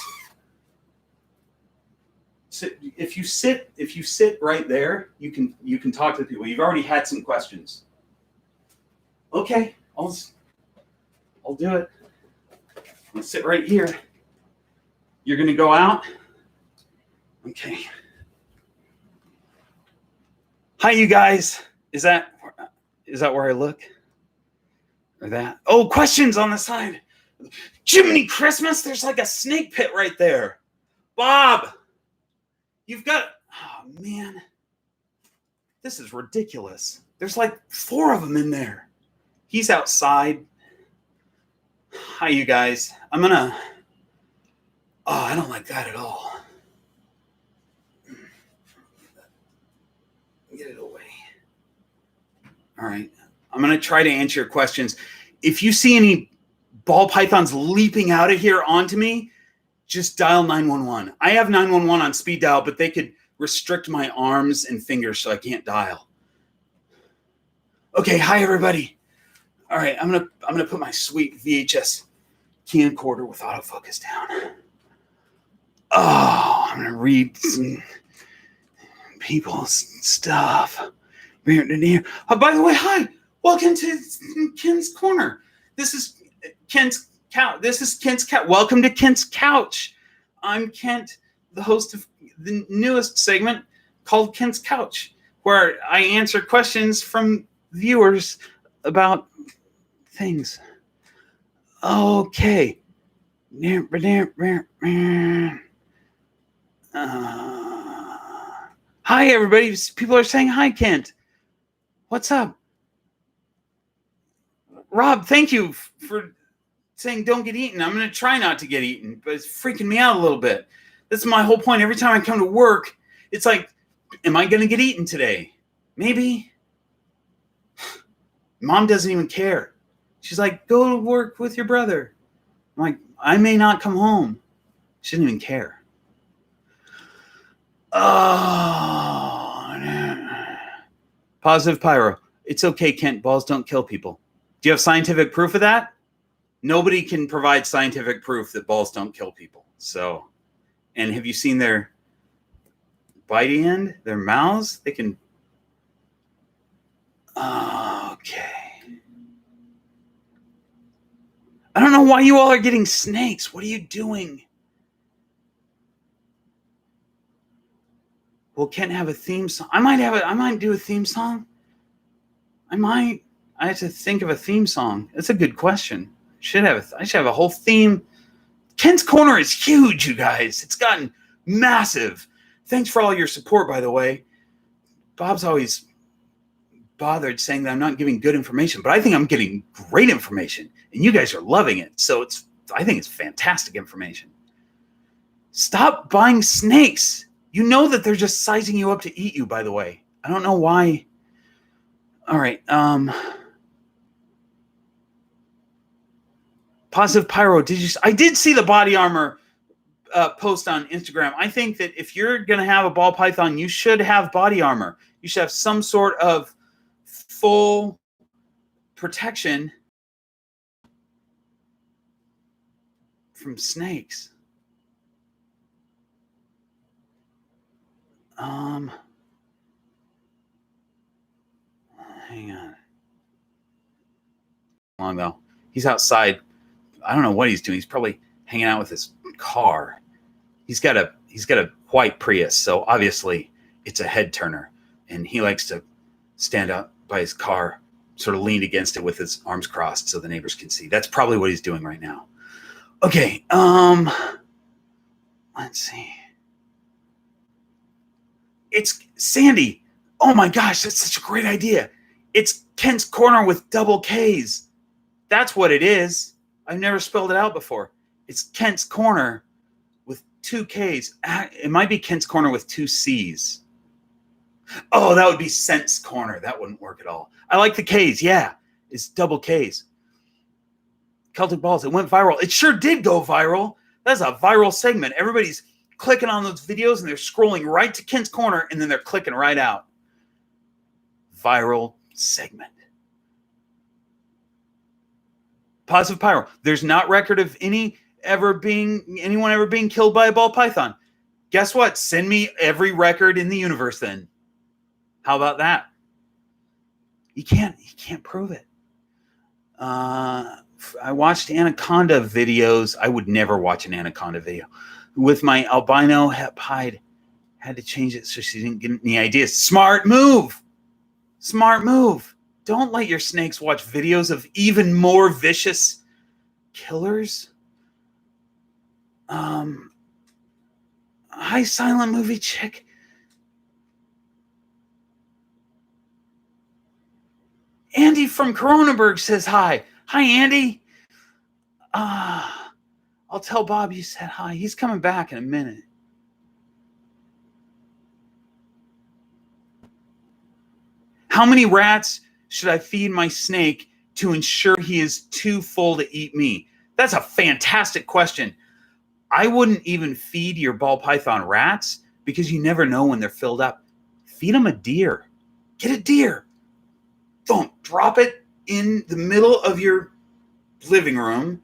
So if you sit right there, you can talk to the people. You've already had some questions. Okay, I'll do it. I'll sit right here. You're gonna go out? Okay. Hi, you guys. Is that where I look? Or that? Oh, questions on the side. Jiminy Christmas, there's like a snake pit right there. Bob, you've got... Oh, man. This is ridiculous. There's like 4 of them in there. He's outside. Hi, you guys. I'm gonna... Oh, I don't like that at all. Get it away. All right. I'm going to try to answer your questions. If you see any ball pythons leaping out of here onto me, just dial 911. I have 911 on speed dial, but they could restrict my arms and fingers so I can't dial. Okay, hi everybody. All right, I'm gonna put my sweet VHS camcorder with autofocus down. Oh, I'm gonna read some people's stuff. Oh, by the way, hi. Welcome to Ken's Corner. This is Kent's couch. Welcome to Kent's Couch. I'm Kent, the host of the newest segment called Kent's Couch, where I answer questions from viewers about things. Okay. Hi, everybody. People are saying hi, Kent. What's up? Rob, thank you for saying don't get eaten. I'm going to try not to get eaten, but it's freaking me out a little bit. This is my whole point. Every time I come to work, it's like, am I going to get eaten today? Maybe. Mom doesn't even care. She's like, go to work with your brother. I'm like, I may not come home. She doesn't even care. Oh, no. Positive pyro. It's okay, Kent. Balls don't kill people. Do you have scientific proof of that? Nobody can provide scientific proof that balls don't kill people. So, and have you seen their bitey end? Their mouths? They can... Okay. I don't know why you all are getting snakes. What are you doing? Will Kent have a theme song? I might do a theme song. I have to think of a theme song. That's a good question. I should have a whole theme. Kent's Corner is huge, you guys. It's gotten massive. Thanks for all your support, by the way. Bob's always bothered saying that I'm not giving good information, but I think I'm getting great information, and you guys are loving it. So I think it's fantastic information. Stop buying snakes. You know that they're just sizing you up to eat you, by the way. I don't know why. All right. Positive pyro. I did see the body armor post on Instagram. I think that if you're going to have a ball python, you should have body armor. You should have some sort of full protection from snakes. Hang on. Long though. He's outside. I don't know what he's doing. He's probably hanging out with his car. He's got a white Prius, so obviously it's a head turner, and he likes to stand up by his car, sort of leaned against it with his arms crossed so the neighbors can see. That's probably what he's doing right now. Okay, let's see. It's Sandy. Oh my gosh, that's such a great idea. It's Kent's Corner with double K's. That's what it is. I've never spelled it out before. It's Kent's Corner with 2 K's. It might be Kent's Corner with 2 C's. Oh, that would be Sense Corner. That wouldn't work at all. I like the K's. Yeah, it's double K's. Celtic Balls. It went viral. It sure did go viral. That's a viral segment. Everybody's clicking on those videos and they're scrolling right to Kent's Corner and then they're clicking right out. Viral segment. Positive pyro. There's not record of anyone ever being killed by a ball python. Guess what? Send me every record in the universe then. How about that? You can't prove it. I watched anaconda videos. I would never watch an anaconda video. With my albino hide, had to change it so she didn't get any ideas. Smart move. Smart move. Don't let your snakes watch videos of even more vicious killers. Hi, silent movie chick. Andy from Cronenberg says hi. Hi, Andy. I'll tell Bob you said hi. He's coming back in a minute. How many rats should I feed my snake to ensure he is too full to eat me? That's a fantastic question. I wouldn't even feed your ball python rats because you never know when they're filled up. Feed them a deer. Get a deer. Don't drop it in the middle of your living room.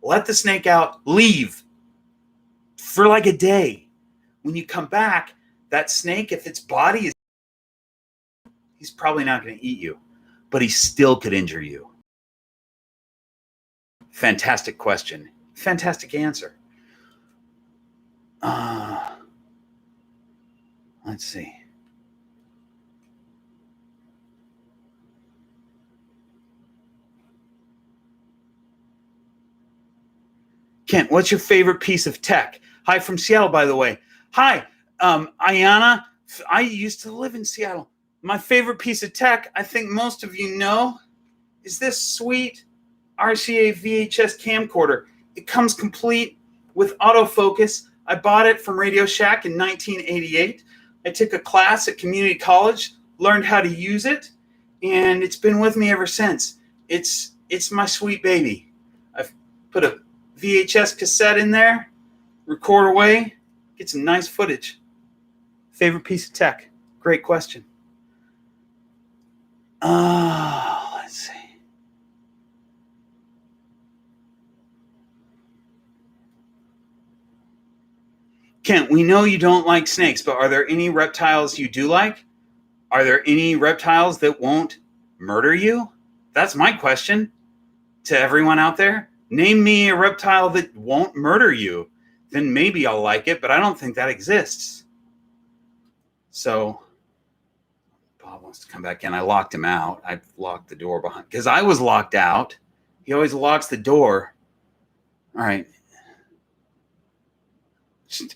Let the snake out. Leave for like a day. When you come back, that snake, if its body is, he's probably not going to eat you, but he still could injure you. Fantastic question. Fantastic answer. Let's see. Kent, what's your favorite piece of tech? Hi from Seattle, by the way. Hi, Ayana. I used to live in Seattle. My favorite piece of tech, I think most of you know, is this sweet RCA VHS camcorder. It comes complete with autofocus. I bought it from Radio Shack in 1988. I took a class at community college, learned how to use it, and it's been with me ever since. It's my sweet baby. I've put a VHS cassette in there, record away, get some nice footage. Favorite piece of tech? Great question. Let's see. Kent, we know you don't like snakes, but are there any reptiles you do like? Are there any reptiles that won't murder you? That's my question to everyone out there. Name me a reptile that won't murder you. Then maybe I'll like it, but I don't think that exists. So Bob wants to come back in. I locked him out. I locked the door behind because I was locked out. He always locks the door. All right.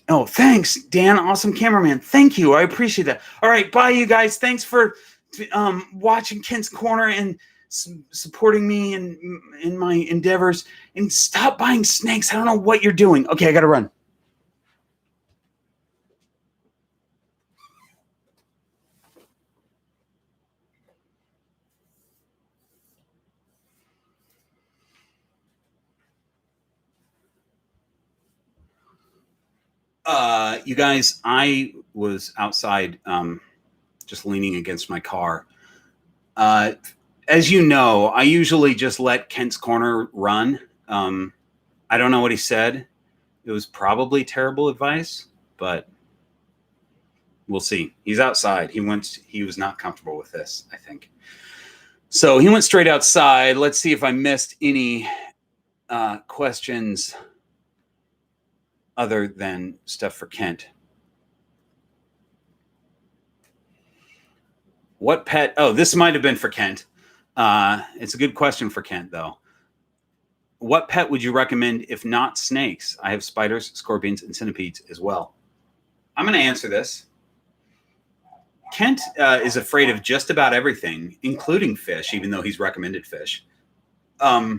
Oh, thanks, Dan. Awesome cameraman. Thank you. I appreciate that. All right. Bye, you guys. Thanks for watching Kent's Corner and supporting me in my endeavors. And stop buying snakes. I don't know what you're doing. Okay, I got to run. You guys, I was outside just leaning against my car. As you know, I usually just let Kent's Corner run. I don't know what he said. It was probably terrible advice, but we'll see. He's outside. He was not comfortable with this, I think. So he went straight outside. Let's see if I missed any questions other than stuff for Kent. What pet? Oh, this might have been for Kent. It's a good question for Kent, though. What pet would you recommend if not snakes? I have spiders, scorpions, and centipedes as well. I'm going to answer this. Kent is afraid of just about everything, including fish, even though he's recommended fish. I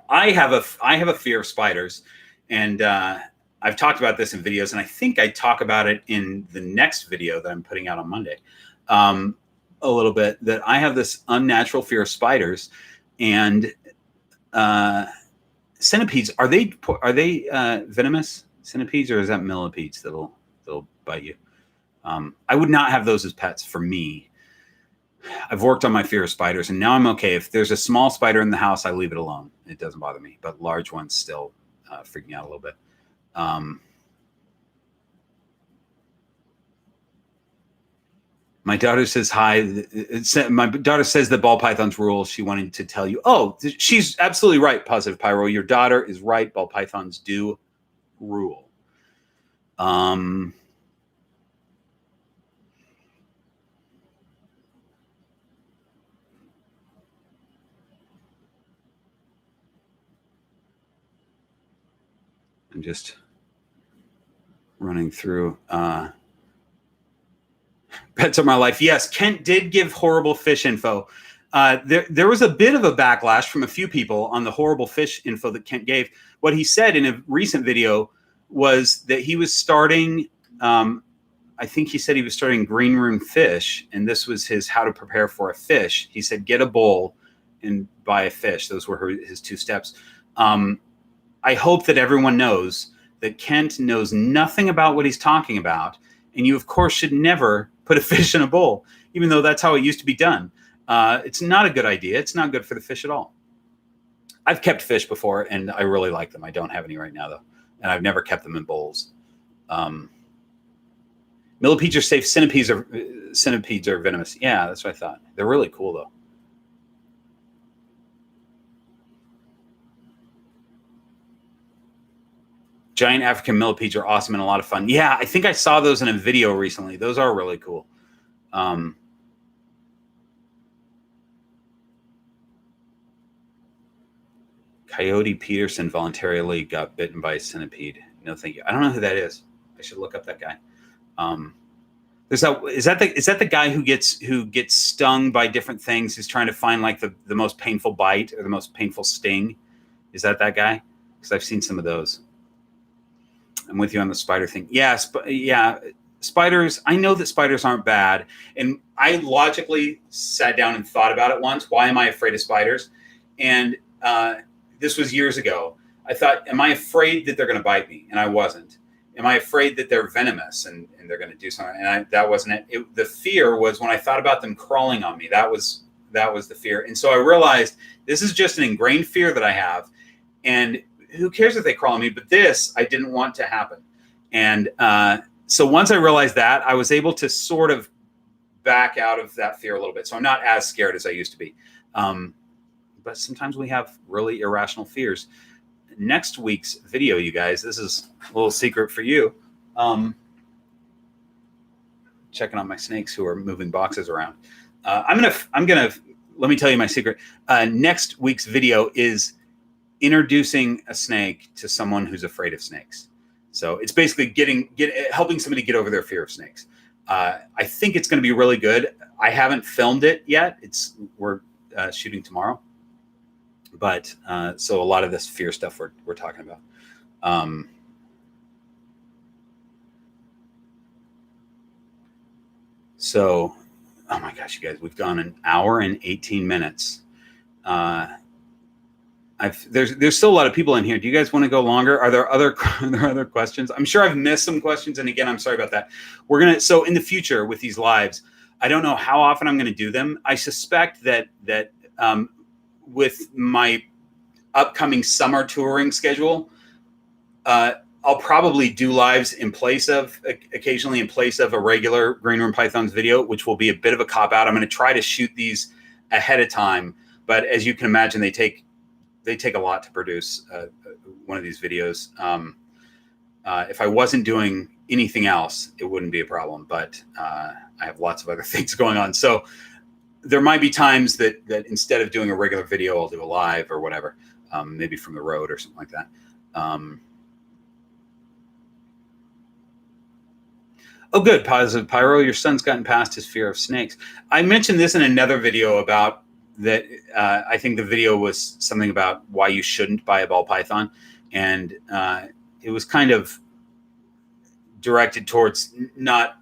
have a fear of spiders, and I've talked about this in videos, and I think I talk about it in the next video that I'm putting out on Monday. A little bit, that I have this unnatural fear of spiders, and centipedes. Are they venomous centipedes, or is that millipedes that'll bite you? I would not have those as pets for me. I've worked on my fear of spiders, and now I'm okay. If there's a small spider in the house, I leave it alone. It doesn't bother me, but large ones still freak me out a little bit. My daughter says hi. My daughter says the ball pythons rule. She wanted to tell you. Oh, she's absolutely right, Positive Pyro. Your daughter is right. Ball pythons do rule. I'm just running through. Pets are my life. Yes, Kent did give horrible fish info. There was a bit of a backlash from a few people on the horrible fish info that Kent gave. What he said in a recent video was that he was starting, I think he said he was starting green room fish, and this was his how to prepare for a fish. He said, get a bowl and buy a fish. Those were his 2 steps. I hope that everyone knows that Kent knows nothing about what he's talking about. And you, of course, should never put a fish in a bowl, even though that's how it used to be done. It's not a good idea. It's not good for the fish at all. I've kept fish before, and I really like them. I don't have any right now, though. And I've never kept them in bowls. Millipedes are safe. Centipedes are venomous. Yeah, that's what I thought. They're really cool, though. Giant African millipedes are awesome and a lot of fun. Yeah, I think I saw those in a video recently. Those are really cool. Coyote Peterson voluntarily got bitten by a centipede. No, thank you. I don't know who that is. I should look up that guy. Is that the guy who gets stung by different things? Who's trying to find like the most painful bite or the most painful sting? Is that guy? Because I've seen some of those. I'm with you on the spider thing. Yeah, spiders. I know that spiders aren't bad, and I logically sat down and thought about it once. Why am I afraid of spiders? And this was years ago. I thought, am I afraid that they're going to bite me? And I wasn't. Am I afraid that they're venomous and they're going to do something? And that wasn't it. The fear was when I thought about them crawling on me. That was the fear. And so I realized this is just an ingrained fear that I have, and who cares if they crawl on me? But this, I didn't want to happen. And so once I realized that, I was able to sort of back out of that fear a little bit. So I'm not as scared as I used to be. But sometimes we have really irrational fears. Next week's video, you guys, this is a little secret for you. Checking on my snakes who are moving boxes around. I'm gonna let me tell you my secret. Next week's video is introducing a snake to someone who's afraid of snakes. So it's basically helping somebody get over their fear of snakes. I think it's going to be really good. I haven't filmed it yet. We're shooting tomorrow, but so a lot of this fear stuff we're talking about. So, oh my gosh, you guys, we've gone an hour and 18 minutes. There's still a lot of people in here. Do you guys want to go longer? Are there other questions? I'm sure I've missed some questions, and again, I'm sorry about that. So in the future with these lives, I don't know how often I'm going to do them. I suspect that with my upcoming summer touring schedule, I'll probably do lives occasionally in place of a regular Green Room Pythons video, which will be a bit of a cop out. I'm going to try to shoot these ahead of time, but as you can imagine, they take a lot to produce one of these videos. If I wasn't doing anything else, it wouldn't be a problem, but I have lots of other things going on. So there might be times that instead of doing a regular video, I'll do a live or whatever, maybe from the road or something like that. Oh, good. Positive Pyro, your son's gotten past his fear of snakes. I mentioned this in another video about that. I think the video was something about why you shouldn't buy a ball python. And it was kind of directed towards not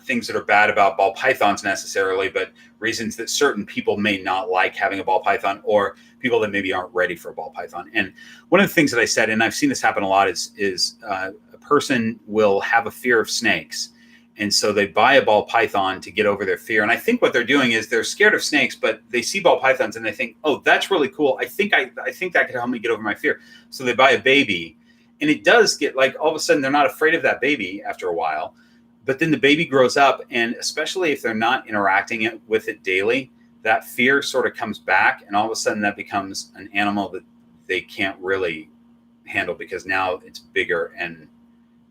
things that are bad about ball pythons necessarily, but reasons that certain people may not like having a ball python, or people that maybe aren't ready for a ball python. And one of the things that I said, and I've seen this happen a lot, is a person will have a fear of snakes. And so they buy a ball python to get over their fear. And I think what they're doing is they're scared of snakes, but they see ball pythons and they think, oh, that's really cool. I think that could help me get over my fear. So they buy a baby, and it does get like all of a sudden they're not afraid of that baby after a while. But then the baby grows up, and especially if they're not interacting with it daily, that fear sort of comes back, and all of a sudden that becomes an animal that they can't really handle because now it's bigger and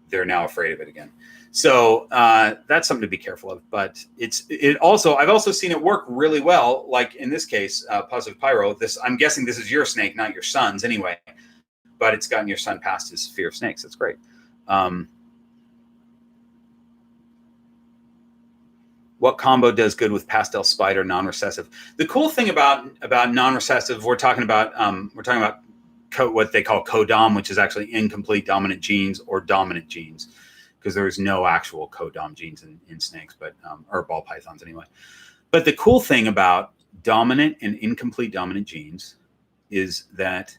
they're now afraid of it again. So that's something to be careful of. But I've also seen it work really well. Like in this case, Positive Pyro. I'm guessing this is your snake, not your son's anyway. but it's gotten your son past his fear of snakes. That's great. What combo does good with pastel spider non-recessive? The cool thing about non-recessive, we're talking about what they call codom, which is actually incomplete dominant genes or dominant genes, because there's no actual codom genes in snakes, but or ball pythons anyway. But the cool thing about dominant and incomplete dominant genes is that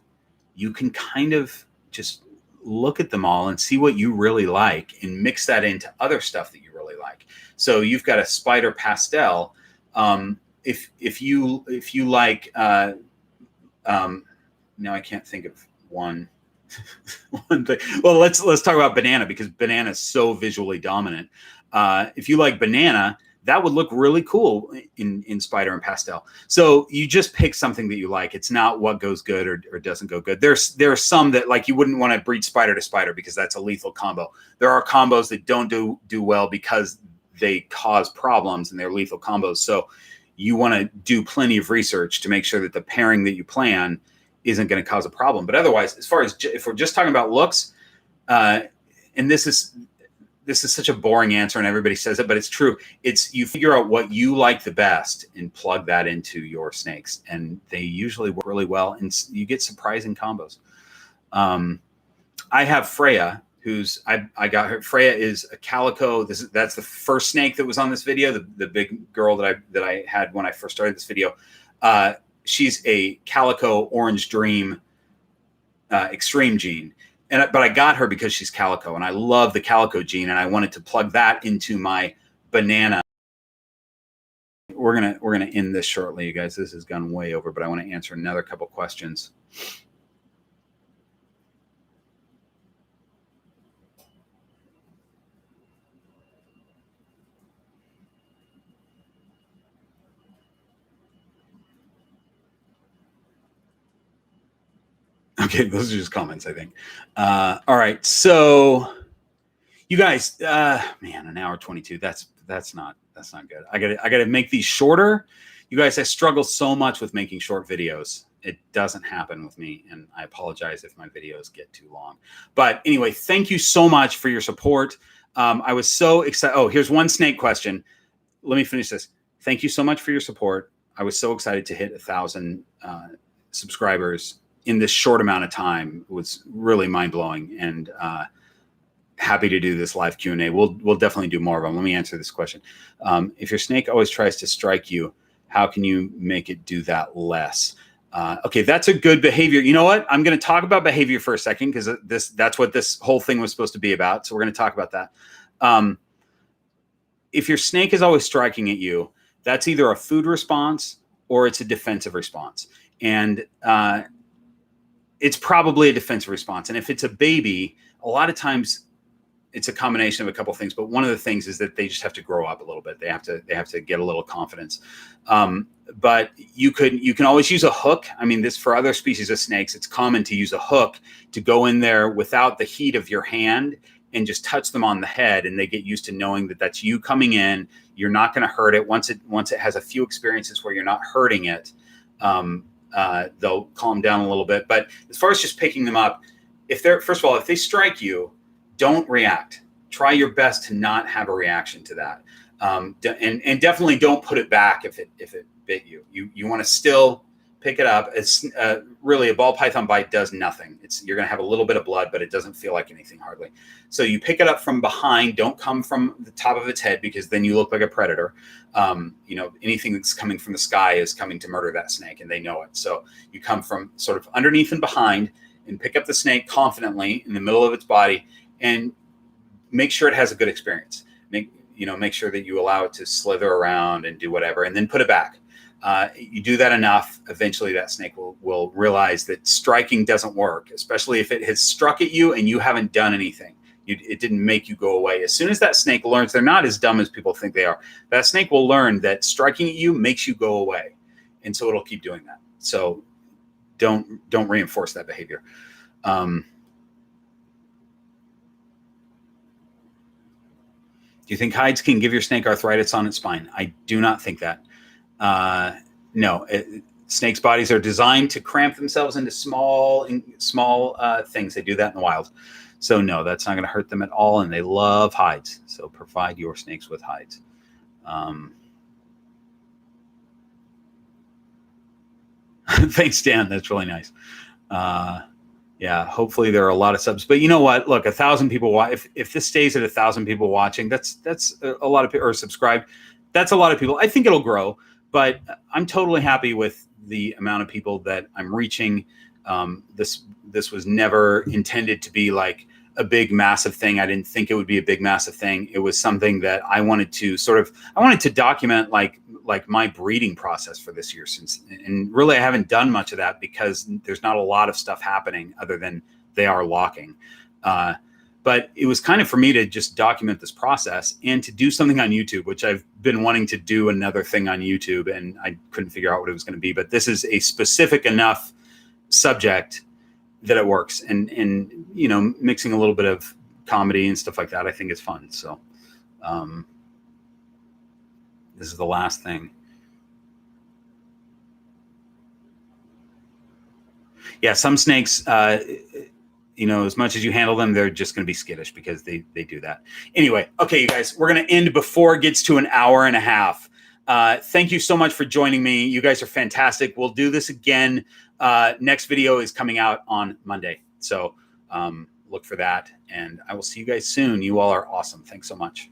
you can kind of just look at them all and see what you really like and mix that into other stuff that you really like. So you've got a spider pastel. If you like, now I can't think of one thing. Well, let's talk about banana, because banana is so visually dominant. If you like banana, that would look really cool in spider and pastel. So you just pick something that you like. It's not what goes good or doesn't go good. There are some that, like, you wouldn't want to breed spider to spider because that's a lethal combo. There are combos that don't do well because they cause problems and they're lethal combos. So you want to do plenty of research to make sure that the pairing that you plan isn't going to cause a problem. But otherwise, as far as if we're just talking about looks, and this is such a boring answer and everybody says it, but it's true. It's you figure out what you like the best and plug that into your snakes, and they usually work really well, and you get surprising combos. I have Freya, I got her. Freya is a calico. That's the first snake that was on this video, the big girl that I had when I first started this video. She's a calico orange dream extreme gene. But I got her because she's calico, and I love the calico gene, and I wanted to plug that into my banana. We're gonna end this shortly, you guys. This has gone way over, but I want to answer another couple questions. Okay, those are just comments, I think. All right, so you guys, man, an hour 22. That's not good. I gotta make these shorter. You guys, I struggle so much with making short videos. It doesn't happen with me, and I apologize if my videos get too long. But anyway, thank you so much for your support. I was so excited. Oh, here's one snake question. Let me finish this. Thank you so much for your support. I was so excited to hit 1,000 subscribers in this short amount of time. It was really mind-blowing, and happy to do this live Q&A. We'll definitely do more of them. Let me answer this question. If your snake always tries to strike you, how can you make it do that less? Okay, that's a good behavior. You know what? I'm going to talk about behavior for a second, because that's what this whole thing was supposed to be about. So we're going to talk about that. If your snake is always striking at you, that's either a food response or it's a defensive response. And it's probably a defensive response. And if it's a baby, a lot of times it's a combination of a couple of things, but one of the things is that they just have to grow up a little bit. They have to get a little confidence. But you can always use a hook. I mean, this, for other species of snakes, it's common to use a hook to go in there without the heat of your hand and just touch them on the head, and they get used to knowing that that's you coming in. You're not going to hurt it. Once it has a few experiences where you're not hurting it, they'll calm down a little bit. But as far as just picking them up, first of all, if they strike you, don't react. Try your best to not have a reaction to that. And definitely don't put it back if it bit you. You want to still pick it up. It's really, a ball python bite does nothing. You're going to have a little bit of blood, but it doesn't feel like anything hardly. So you pick it up from behind. Don't come from the top of its head, because then you look like a predator. Anything that's coming from the sky is coming to murder that snake, and they know it. So you come from sort of underneath and behind, and pick up the snake confidently in the middle of its body, and make sure it has a good experience. Make sure that you allow it to slither around and do whatever, and then put it back. You do that enough, eventually that snake will realize that striking doesn't work, especially if it has struck at you and you haven't done anything. It didn't make you go away. As soon as that snake learns, they're not as dumb as people think they are. That snake will learn that striking at you makes you go away, and so it'll keep doing that. So don't reinforce that behavior. Do you think hides can give your snake arthritis on its spine? I do not think that. No, Snakes' bodies are designed to cramp themselves into small things. They do that in the wild. So no, that's not going to hurt them at all. And they love hides. So provide your snakes with hides. Thanks, Dan. That's really nice. Yeah, hopefully there are a lot of subs. But you know what? Look, 1,000 people watch. If this stays at 1,000 people watching, that's a lot of people, or subscribed. That's a lot of people. I think it'll grow, but I'm totally happy with the amount of people that I'm reaching. This was never intended to be like a big massive thing. I didn't think it would be a big massive thing. It was something that I wanted to document like my breeding process for this year, and really I haven't done much of that because there's not a lot of stuff happening other than they are locking. But it was kind of for me to just document this process and to do something on YouTube, which I've been wanting to do another thing on YouTube, and I couldn't figure out what it was going to be. But this is a specific enough subject that it works, and you know, mixing a little bit of comedy and stuff like that, I think it's fun. So this is the last thing. Yeah, some snakes, you know, as much as you handle them, they're just going to be skittish because they do that. Anyway, okay, you guys, we're going to end before it gets to an hour and a half. Thank you so much for joining me. You guys are fantastic. We'll do this again. Next video is coming out on Monday. So look for that, and I will see you guys soon. You all are awesome. Thanks so much.